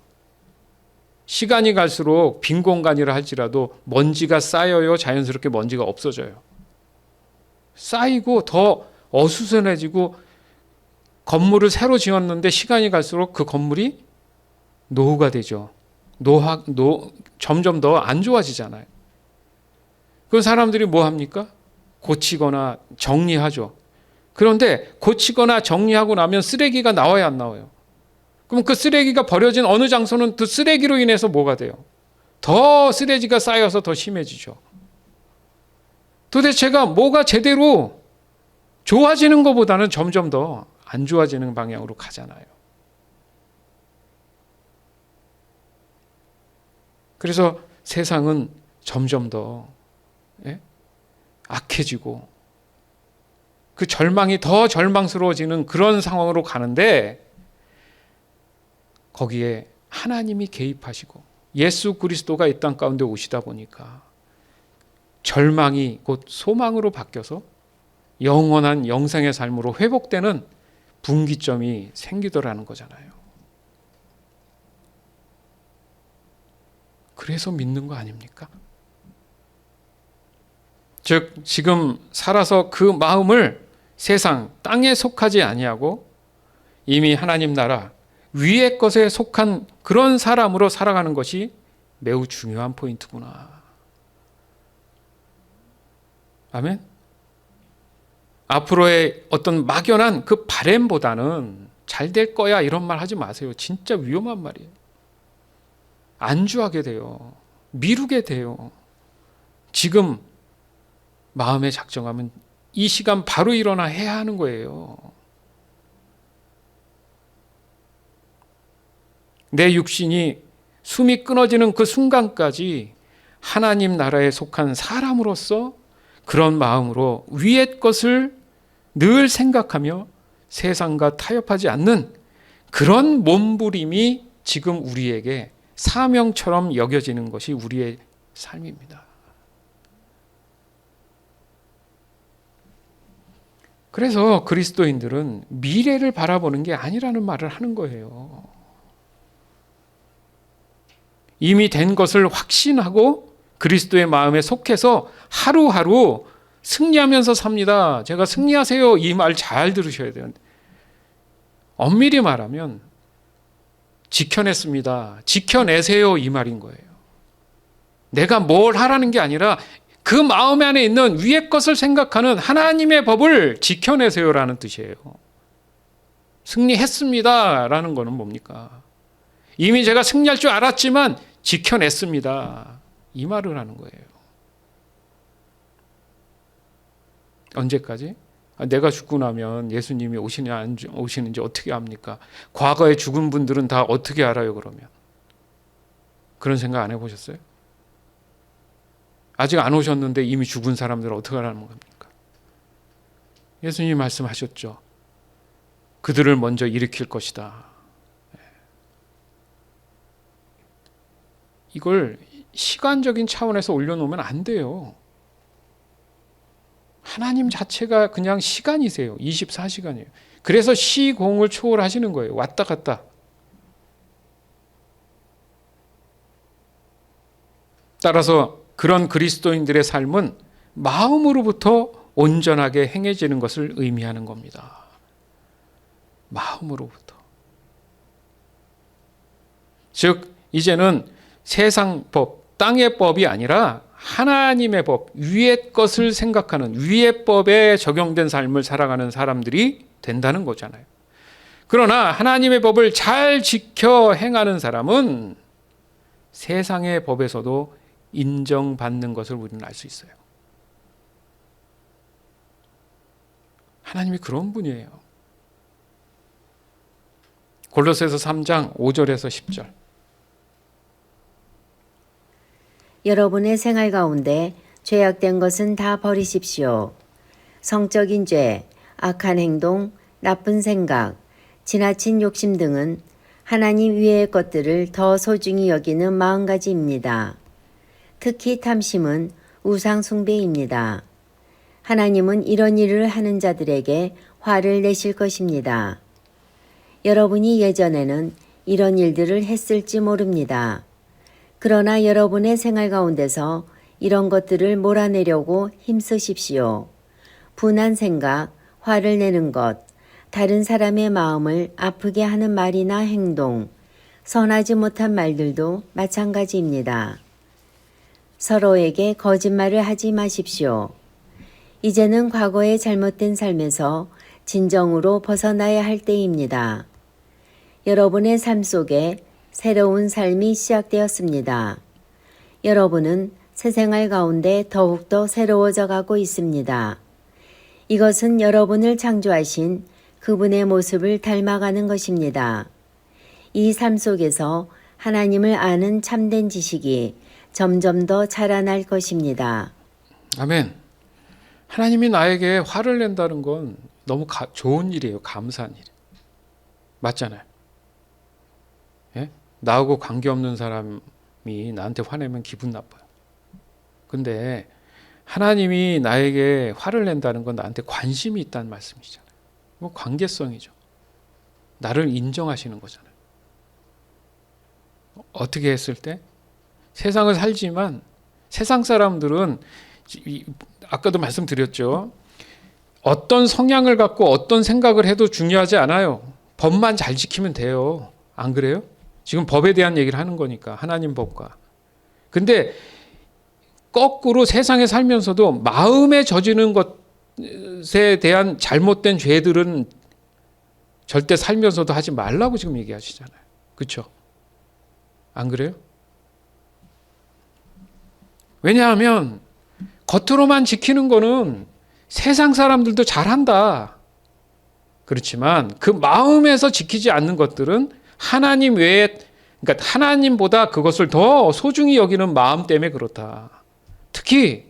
시간이 갈수록 빈 공간이라 할지라도 먼지가 쌓여요. 자연스럽게 먼지가 없어져요. 쌓이고 더 어수선해지고 건물을 새로 지었는데 시간이 갈수록 그 건물이 노후가 되죠. 점점 더 안 좋아지잖아요. 그 사람들이 뭐 합니까? 고치거나 정리하죠. 그런데 고치거나 정리하고 나면 쓰레기가 나와야 안 나와요. 그럼 그 쓰레기가 버려진 어느 장소는 그 쓰레기로 인해서 뭐가 돼요? 더 쓰레기가 쌓여서 더 심해지죠. 도대체가 뭐가 제대로 좋아지는 것보다는 점점 더 안 좋아지는 방향으로 가잖아요. 그래서 세상은 점점 더 악해지고 그 절망이 더 절망스러워지는 그런 상황으로 가는데 거기에 하나님이 개입하시고 예수 그리스도가 이 땅 가운데 오시다 보니까 절망이 곧 소망으로 바뀌어서 영원한 영생의 삶으로 회복되는 분기점이 생기더라는 거잖아요. 그래서 믿는 거 아닙니까? 즉 지금 살아서 그 마음을 세상 땅에 속하지 아니하고 이미 하나님 나라 위의 것에 속한 그런 사람으로 살아가는 것이 매우 중요한 포인트구나. 아멘. 앞으로의 어떤 막연한 그 바램보다는 잘 될 거야 이런 말 하지 마세요. 진짜 위험한 말이에요. 안주하게 돼요. 미루게 돼요. 지금 마음에 작정하면 이 시간 바로 일어나 해야 하는 거예요. 내 육신이 숨이 끊어지는 그 순간까지 하나님 나라에 속한 사람으로서 그런 마음으로 위의 것을 늘 생각하며 세상과 타협하지 않는 그런 몸부림이 지금 우리에게 사명처럼 여겨지는 것이 우리의 삶입니다. 그래서 그리스도인들은 미래를 바라보는 게 아니라는 말을 하는 거예요. 이미 된 것을 확신하고 그리스도의 마음에 속해서 하루하루 승리하면서 삽니다. 제가 승리하세요. 이 말 잘 들으셔야 돼요. 엄밀히 말하면 지켜냈습니다. 지켜내세요. 이 말인 거예요. 내가 뭘 하라는 게 아니라 그 마음 안에 있는 위의 것을 생각하는 하나님의 법을 지켜내세요라는 뜻이에요. 승리했습니다. 라는 거는 뭡니까? 이미 제가 승리할 줄 알았지만 지켜냈습니다. 이 말을 하는 거예요. 언제까지? 내가 죽고 나면 예수님이 오시냐 안 오시는지 어떻게 압니까? 과거에 죽은 분들은 다 어떻게 알아요 그러면? 그런 생각 안 해보셨어요? 아직 안 오셨는데 이미 죽은 사람들은 어떻게 하라는 겁니까? 예수님이 말씀하셨죠. 그들을 먼저 일으킬 것이다. 이걸 시간적인 차원에서 올려놓으면 안 돼요. 하나님 자체가 그냥 시간이세요. 24시간이에요. 그래서 시공을 초월하시는 거예요. 왔다 갔다. 따라서 그런 그리스도인들의 삶은 마음으로부터 온전하게 행해지는 것을 의미하는 겁니다. 마음으로부터. 즉 이제는 세상 법, 땅의 법이 아니라 하나님의 법, 위의 것을 생각하는 위의 법에 적용된 삶을 살아가는 사람들이 된다는 거잖아요. 그러나 하나님의 법을 잘 지켜 행하는 사람은 세상의 법에서도 인정받는 것을 우리는 알 수 있어요. 하나님이 그런 분이에요. 골로새서 3장 5절에서 10절. 여러분의 생활 가운데 죄악된 것은 다 버리십시오. 성적인 죄, 악한 행동, 나쁜 생각, 지나친 욕심 등은 하나님 위의 것들을 더 소중히 여기는 마음가짐입니다. 특히 탐심은 우상 숭배입니다. 하나님은 이런 일을 하는 자들에게 화를 내실 것입니다. 여러분이 예전에는 이런 일들을 했을지 모릅니다. 그러나 여러분의 생활 가운데서 이런 것들을 몰아내려고 힘쓰십시오. 분한 생각, 화를 내는 것, 다른 사람의 마음을 아프게 하는 말이나 행동, 선하지 못한 말들도 마찬가지입니다. 서로에게 거짓말을 하지 마십시오. 이제는 과거의 잘못된 삶에서 진정으로 벗어나야 할 때입니다. 여러분의 삶 속에 새로운 삶이 시작되었습니다. 여러분은 새 생활 가운데 더욱더 새로워져 가고 있습니다. 이것은 여러분을 창조하신 그분의 모습을 닮아가는 것입니다. 이 삶 속에서 하나님을 아는 참된 지식이 점점 더 자라날 것입니다. 아멘. 하나님이 나에게 화를 낸다는 건 너무 좋은 일이에요. 감사한 일. 맞잖아요. 예? 나하고 관계없는 사람이 나한테 화내면 기분 나빠요. 근데 하나님이 나에게 화를 낸다는 건 나한테 관심이 있다는 말씀이잖아요. 뭐 관계성이죠. 나를 인정하시는 거잖아요. 어떻게 했을 때? 세상을 살지만 세상 사람들은 아까도 말씀드렸죠. 어떤 성향을 갖고 어떤 생각을 해도 중요하지 않아요. 법만 잘 지키면 돼요. 안 그래요? 지금 법에 대한 얘기를 하는 거니까, 하나님 법과. 근데 거꾸로 세상에 살면서도 마음에 저지르는 것에 대한 잘못된 죄들은 절대 살면서도 하지 말라고 지금 얘기하시잖아요. 그렇죠? 안 그래요? 왜냐하면 겉으로만 지키는 거는 세상 사람들도 잘한다. 그렇지만 그 마음에서 지키지 않는 것들은 하나님 외에, 그러니까 하나님보다 그것을 더 소중히 여기는 마음 때문에 그렇다. 특히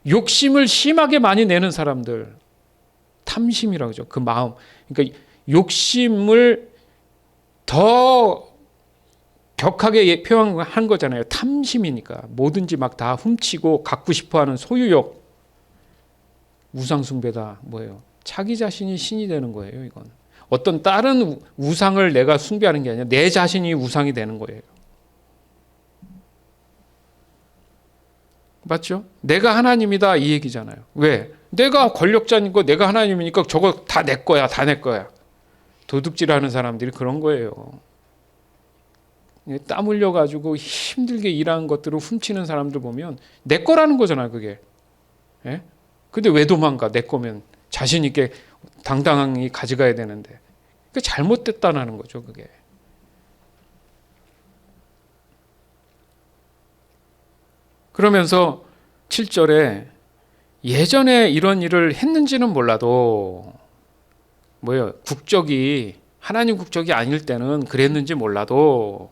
욕심을 심하게 많이 내는 사람들, 탐심이라고 하죠. 그 마음. 그러니까 욕심을 더 격하게 표현한 거잖아요. 탐심이니까. 뭐든지 막 다 훔치고 갖고 싶어하는 소유욕. 우상숭배다. 뭐예요? 자기 자신이 신이 되는 거예요. 이건 어떤 다른 우상을 내가 숭배하는 게 아니라 내 자신이 우상이 되는 거예요. 맞죠? 내가 하나님이다 이 얘기잖아요. 왜? 내가 권력자니까 내가 하나님이니까 저거 다 내 거야. 다 내 거야. 도둑질하는 사람들이 그런 거예요. 땀 흘려가지고 힘들게 일하는 것들을 훔치는 사람들 보면 내 거라는 거잖아요. 그게. 예? 근데 왜 도망가? 내 거면 자신 있게 당당히 가져가야 되는데. 그게 잘못됐다는 거죠. 그게. 그러면서 7절에 예전에 이런 일을 했는지는 몰라도 뭐예요? 국적이 하나님 국적이 아닐 때는 그랬는지 몰라도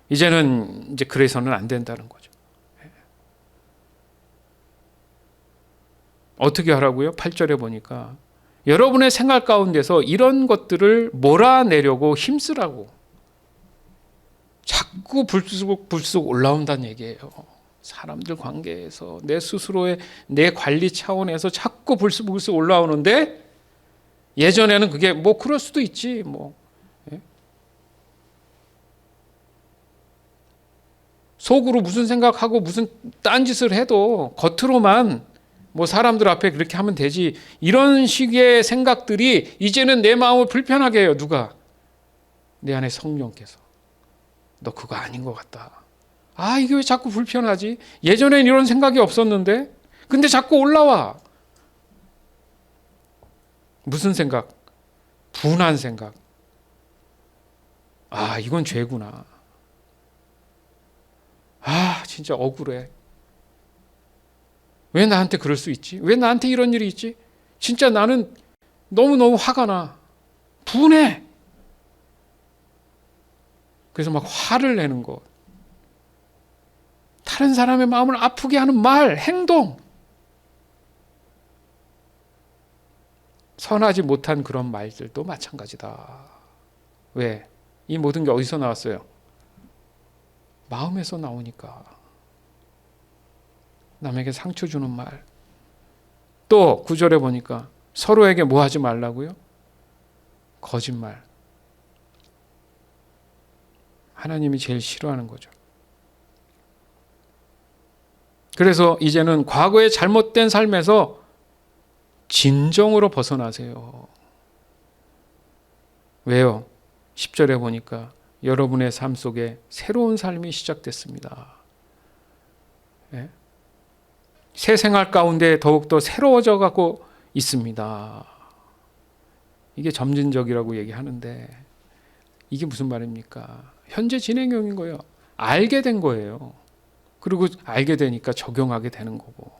이제는 이제 그래서는 안 된다는 거죠. 어떻게 하라고요? 8절에 보니까 여러분의 생활 가운데서 이런 것들을 몰아내려고 힘쓰라고. 자꾸 불쑥 올라온다는 얘기예요. 사람들 관계에서 내 스스로의 내 관리 차원에서 자꾸 불쑥 올라오는데 예전에는 그게 뭐 그럴 수도 있지 뭐. 속으로 무슨 생각하고 무슨 딴짓을 해도 겉으로만 뭐 사람들 앞에 그렇게 하면 되지. 이런 식의 생각들이 이제는 내 마음을 불편하게 해요. 누가? 내 안에 성령께서. 너 그거 아닌 것 같다. 아, 이게 왜 자꾸 불편하지? 예전엔 이런 생각이 없었는데? 근데 자꾸 올라와. 무슨 생각? 분한 생각. 아, 이건 죄구나. 아, 진짜 억울해. 왜 나한테 그럴 수 있지? 왜 나한테 이런 일이 있지? 진짜 나는 너무너무 화가 나. 분해. 그래서 막 화를 내는 것. 다른 사람의 마음을 아프게 하는 말, 행동. 선하지 못한 그런 말들도 마찬가지다. 왜? 이 모든 게 어디서 나왔어요? 마음에서 나오니까. 남에게 상처 주는 말. 또 9절에 보니까 서로에게 뭐 하지 말라고요? 거짓말. 하나님이 제일 싫어하는 거죠. 그래서 이제는 과거의 잘못된 삶에서 진정으로 벗어나세요. 왜요? 10절에 보니까 여러분의 삶 속에 새로운 삶이 시작됐습니다. 예? 새 생활 가운데 더욱더 새로워져 가고 있습니다. 이게 점진적이라고 얘기하는데 이게 무슨 말입니까? 현재 진행형인 거예요. 알게 된 거예요. 그리고 알게 되니까 적용하게 되는 거고.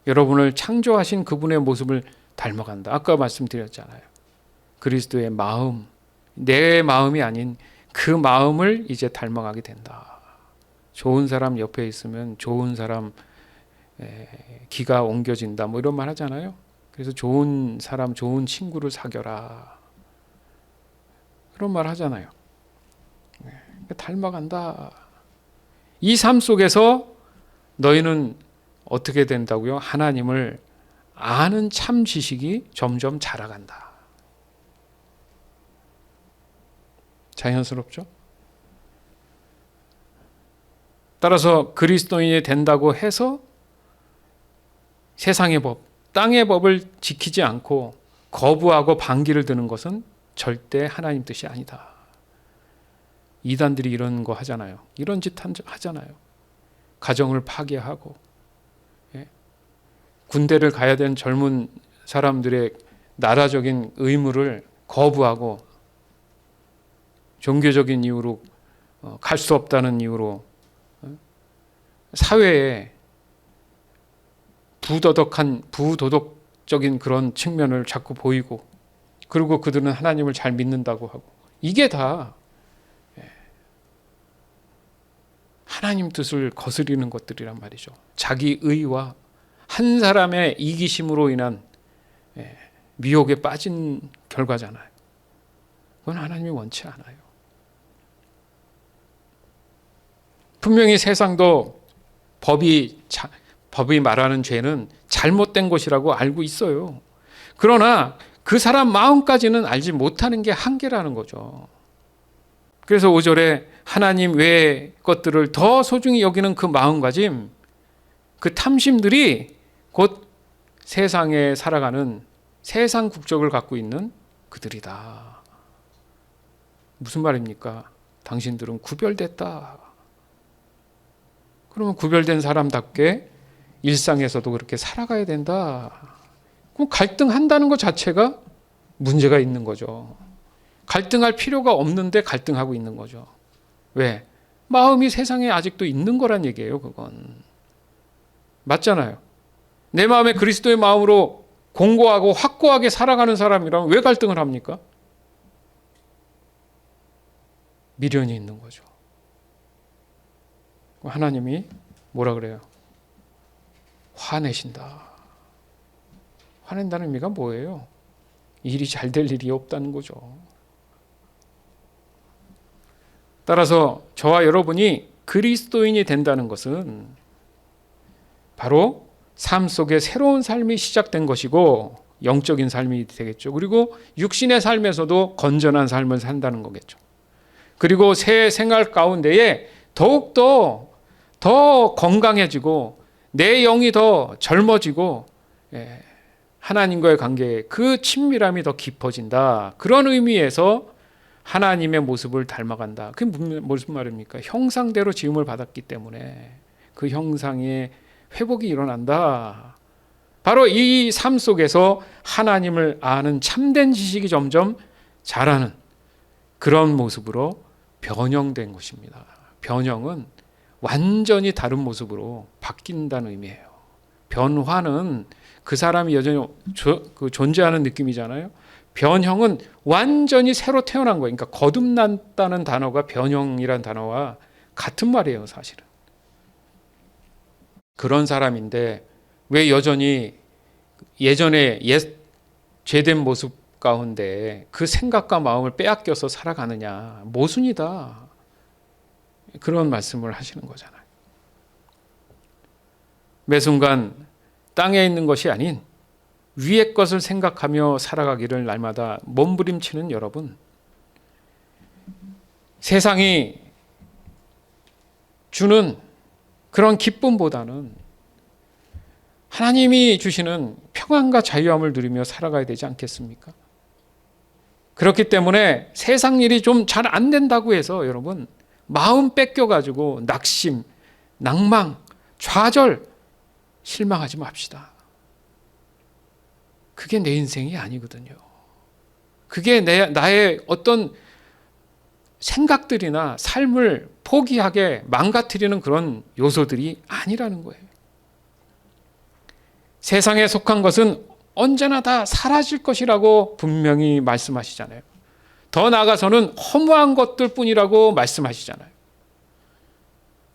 여러분을 창조하신 그분의 모습을 닮아간다. 아까 말씀드렸잖아요. 그리스도의 마음, 내 마음이 아닌 그 마음을 이제 닮아가게 된다. 좋은 사람 옆에 있으면 좋은 사람 기가 옮겨진다. 뭐 이런 말 하잖아요. 그래서 좋은 사람, 좋은 친구를 사겨라. 그런 말 하잖아요. 닮아간다. 이 삶 속에서 너희는 어떻게 된다고요? 하나님을 아는 참 지식이 점점 자라간다. 자연스럽죠? 따라서 그리스도인이 된다고 해서 세상의 법, 땅의 법을 지키지 않고 거부하고 반기를 드는 것은 절대 하나님 뜻이 아니다. 이단들이 이런 거 하잖아요. 이런 짓 하잖아요. 가정을 파괴하고, 군대를 가야 되는 젊은 사람들의 나라적인 의무를 거부하고 종교적인 이유로 갈 수 없다는 이유로 사회에 부도덕적인 그런 측면을 자꾸 보이고, 그리고 그들은 하나님을 잘 믿는다고 하고, 이게 다 하나님 뜻을 거스리는 것들이란 말이죠. 자기 의와 한 사람의 이기심으로 인한 미혹에 빠진 결과잖아요. 그건 하나님이 원치 않아요. 분명히 세상도 법이 말하는 죄는 잘못된 것이라고 알고 있어요. 그러나 그 사람 마음까지는 알지 못하는 게 한계라는 거죠. 그래서 5절에 하나님 외의 것들을 더 소중히 여기는 그 마음가짐, 그 탐심들이 곧 세상에 살아가는 세상 국적을 갖고 있는 그들이다. 무슨 말입니까? 당신들은 구별됐다. 그러면 구별된 사람답게 일상에서도 그렇게 살아가야 된다. 그럼 갈등한다는 것 자체가 문제가 있는 거죠. 갈등할 필요가 없는데 갈등하고 있는 거죠. 왜? 마음이 세상에 아직도 있는 거란 얘기예요. 그건 맞잖아요. 내 마음에 그리스도의 마음으로 공고하고 확고하게 살아가는 사람이라면 왜 갈등을 합니까? 미련이 있는 거죠. 하나님이 뭐라 그래요? 화내신다. 화낸다는 의미가 뭐예요? 일이 잘 될 일이 없다는 거죠. 따라서 저와 여러분이 그리스도인이 된다는 것은 바로 삶 속에 새로운 삶이 시작된 것이고 영적인 삶이 되겠죠. 그리고 육신의 삶에서도 건전한 삶을 산다는 거겠죠. 그리고 새 생활 가운데에 더욱더 더 건강해지고 내 영이 더 젊어지고 하나님과의 관계에 그 친밀함이 더 깊어진다. 그런 의미에서 하나님의 모습을 닮아간다. 그게 무슨 말입니까? 형상대로 지음을 받았기 때문에 그 형상의 회복이 일어난다. 바로 이 삶 속에서 하나님을 아는 참된 지식이 점점 자라는 그런 모습으로 변형된 것입니다. 변형은 완전히 다른 모습으로 바뀐다는 의미예요. 변화는 그 사람이 여전히 존재하는 느낌이잖아요. 변형은 완전히 새로 태어난 거예요. 그러니까 거듭났다는 단어가 변형이란 단어와 같은 말이에요, 사실은. 그런 사람인데 왜 여전히 예전에 죄된 모습 가운데 그 생각과 마음을 빼앗겨서 살아가느냐. 모순이다. 그런 말씀을 하시는 거잖아요. 매 순간 땅에 있는 것이 아닌 위의 것을 생각하며 살아가기를 날마다 몸부림치는 여러분. 세상이 주는 그런 기쁨보다는 하나님이 주시는 평안과 자유함을 누리며 살아가야 되지 않겠습니까? 그렇기 때문에 세상 일이 좀 잘 안 된다고 해서 여러분 마음 뺏겨가지고 낙심, 낭망, 좌절, 실망하지 맙시다. 그게 내 인생이 아니거든요. 그게 나의 어떤 생각들이나 삶을 포기하게 망가뜨리는 그런 요소들이 아니라는 거예요. 세상에 속한 것은 언제나 다 사라질 것이라고 분명히 말씀하시잖아요. 더 나아가서는 허무한 것들 뿐이라고 말씀하시잖아요.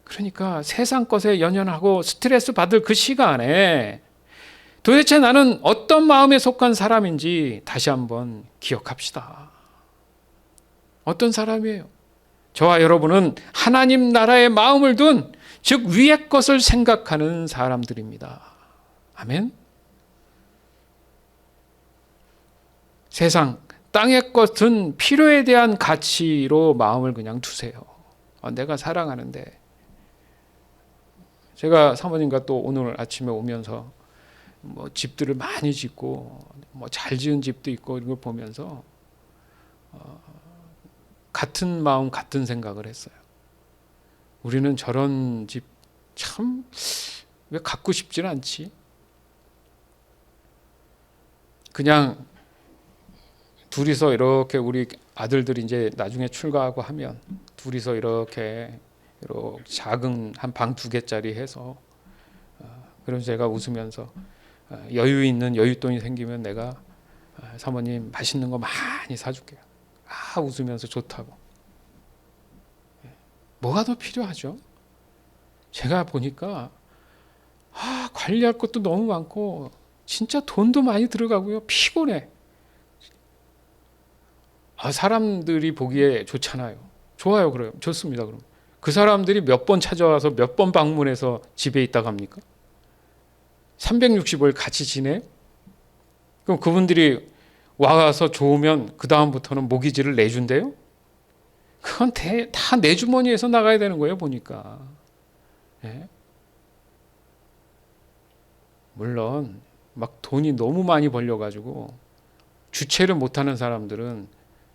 그러니까 세상 것에 연연하고 스트레스 받을 그 시간에 도대체 나는 어떤 마음에 속한 사람인지 다시 한번 기억합시다. 어떤 사람이에요? 저와 여러분은 하나님 나라의 마음을 둔, 즉 위의 것을 생각하는 사람들입니다. 아멘. 세상, 땅의 것은 필요에 대한 가치로 마음을 그냥 두세요. 내가 사랑하는데 제가 사모님과 또 오늘 아침에 오면서 뭐 집들을 많이 짓고 뭐 잘 지은 집도 있고 이런 걸 보면서 같은 마음 같은 생각을 했어요. 우리는 저런 집 참 왜 갖고 싶지는 않지? 그냥 둘이서 이렇게 우리 아들들이 이제 나중에 출가하고 하면 둘이서 이렇게 작은 한 방 2개짜리 해서 그래서 제가 웃으면서 여유 있는 여윳돈이 생기면 내가 사모님 맛있는 거 많이 사줄게요. 웃으면서 좋다고. 뭐가 더 필요하죠? 제가 보니까 관리할 것도 너무 많고 진짜 돈도 많이 들어가고요. 피곤해. 사람들이 보기에 좋잖아요. 좋아요. 그래요. 좋습니다. 그럼 그 사람들이 몇 번 찾아와서 몇 번 방문해서 집에 있다가 합니까? 365일 같이 지내? 그럼 그분들이 와서 좋으면 그 다음부터는 모기지를 내준대요? 그건 다 내 주머니에서 나가야 되는 거예요. 보니까. 예? 물론 막 돈이 너무 많이 벌려가지고 주체를 못하는 사람들은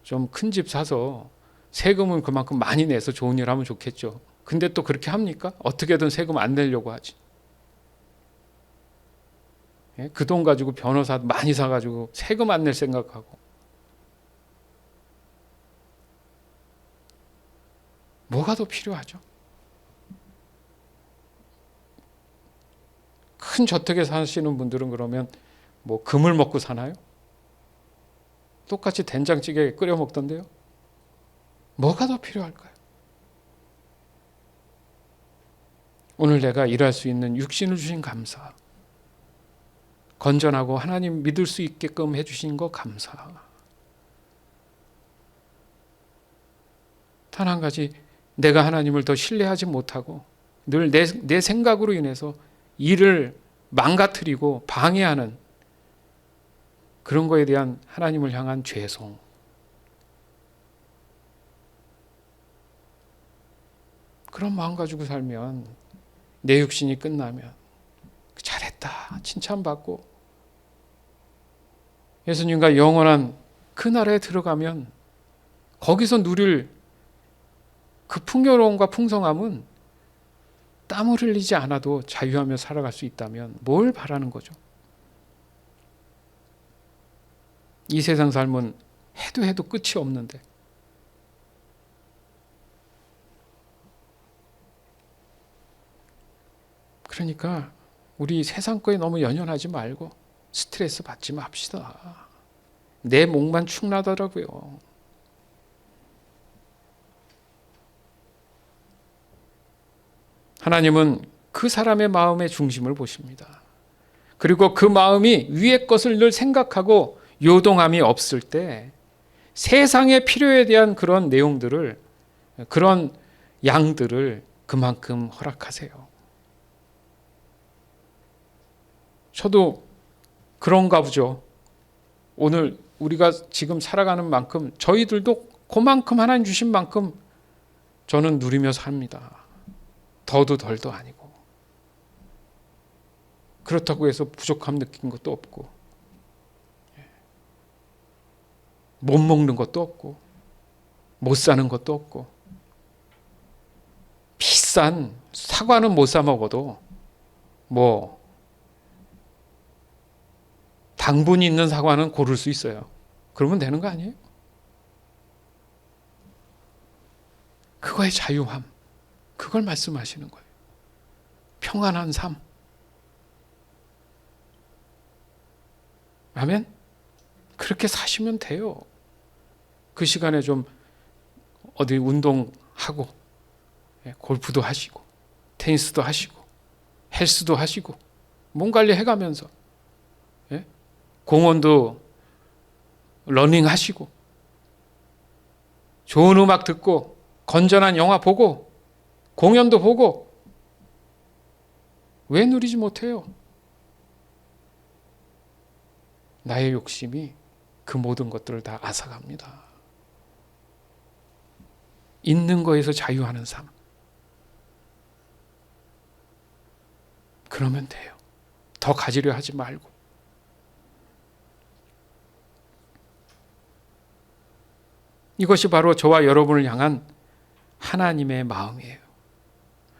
좀 큰 집 사서 세금은 그만큼 많이 내서 좋은 일 하면 좋겠죠. 근데 또 그렇게 합니까? 어떻게든 세금 안 내려고 하지. 그 돈 가지고 변호사 많이 사가지고 세금 안 낼 생각하고. 뭐가 더 필요하죠? 큰 저택에 사시는 분들은 그러면 뭐 금을 먹고 사나요? 똑같이 된장찌개 끓여 먹던데요. 뭐가 더 필요할까요? 오늘 내가 일할 수 있는 육신을 주신 감사, 건전하고 하나님 믿을 수 있게끔 해주신 거 감사. 단 한 가지, 내가 하나님을 더 신뢰하지 못하고 늘 내 생각으로 인해서 일을 망가뜨리고 방해하는 그런 거에 대한 하나님을 향한 죄송. 그런 마음 가지고 살면 내 육신이 끝나면 잘했다 칭찬받고 예수님과 영원한 그 나라에 들어가면 거기서 누릴 그 풍요로움과 풍성함은 땀을 흘리지 않아도 자유하며 살아갈 수 있다면 뭘 바라는 거죠? 이 세상 삶은 해도 끝이 없는데 그러니까 우리 세상 거에 너무 연연하지 말고 스트레스 받지 맙시다. 내 목만 축나더라고요. 하나님은 그 사람의 마음의 중심을 보십니다. 그리고 그 마음이 위의 것을 늘 생각하고 요동함이 없을 때 세상의 필요에 대한 그런 내용들을, 그런 양들을 그만큼 허락하세요. 저도 그런가 보죠. 오늘 우리가 지금 살아가는 만큼 저희들도 그만큼 하나님 주신 만큼 저는 누리며 삽니다. 더도 덜도 아니고. 그렇다고 해서 부족함 느낀 것도 없고 못 먹는 것도 없고 못 사는 것도 없고 비싼 사과는 못 사 먹어도 뭐 당분이 있는 사과는 고를 수 있어요. 그러면 되는 거 아니에요? 그거의 자유함, 그걸 말씀하시는 거예요. 평안한 삶. 아멘? 그렇게 사시면 돼요. 그 시간에 좀 어디 운동하고 골프도 하시고 테니스도 하시고 헬스도 하시고 몸 관리 해가면서 공원도 러닝 하시고 좋은 음악 듣고 건전한 영화 보고 공연도 보고 왜 누리지 못해요? 나의 욕심이 그 모든 것들을 다 앗아갑니다. 있는 거에서 자유하는 삶. 그러면 돼요. 더 가지려 하지 말고. 이것이 바로 저와 여러분을 향한 하나님의 마음이에요.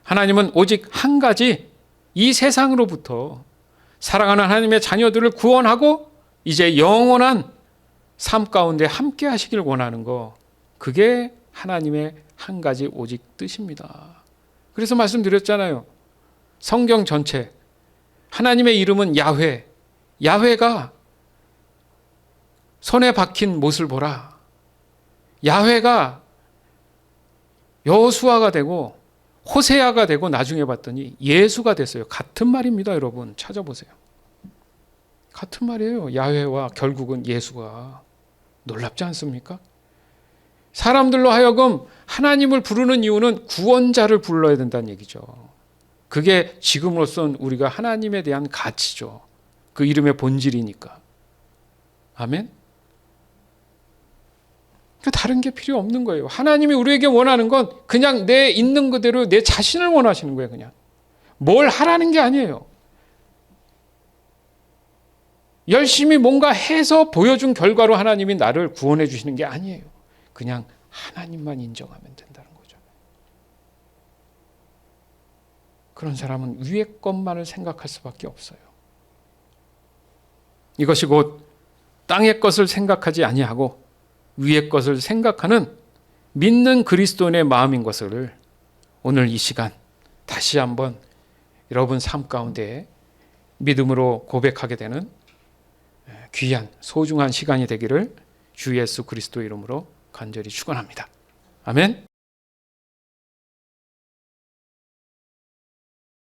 하나님은 오직 한 가지, 이 세상으로부터 사랑하는 하나님의 자녀들을 구원하고 이제 영원한 삶 가운데 함께 하시길 원하는 거, 그게 하나님의 한 가지 오직 뜻입니다. 그래서 말씀드렸잖아요. 성경 전체 하나님의 이름은 야훼, 야훼가 손에 박힌 못을 보라, 야훼가 여호수아가 되고 호세아가 되고 나중에 봤더니 예수가 됐어요. 같은 말입니다. 여러분 찾아보세요. 같은 말이에요. 야훼와 결국은 예수가. 놀랍지 않습니까? 사람들로 하여금 하나님을 부르는 이유는 구원자를 불러야 된다는 얘기죠. 그게 지금으로선 우리가 하나님에 대한 가치죠. 그 이름의 본질이니까. 아멘? 다른 게 필요 없는 거예요. 하나님이 우리에게 원하는 건 그냥 내 있는 그대로 내 자신을 원하시는 거예요. 그냥 뭘 하라는 게 아니에요. 열심히 뭔가 해서 보여준 결과로 하나님이 나를 구원해 주시는 게 아니에요. 그냥 하나님만 인정하면 된다는 거죠. 그런 사람은 위의 것만을 생각할 수밖에 없어요. 이것이 곧 땅의 것을 생각하지 아니하고 위의 것을 생각하는 믿는 그리스도인의 마음인 것을 오늘 이 시간 다시 한번 여러분 삶 가운데 믿음으로 고백하게 되는 귀한 소중한 시간이 되기를 주 예수 그리스도 이름으로 간절히 축원합니다. 아멘.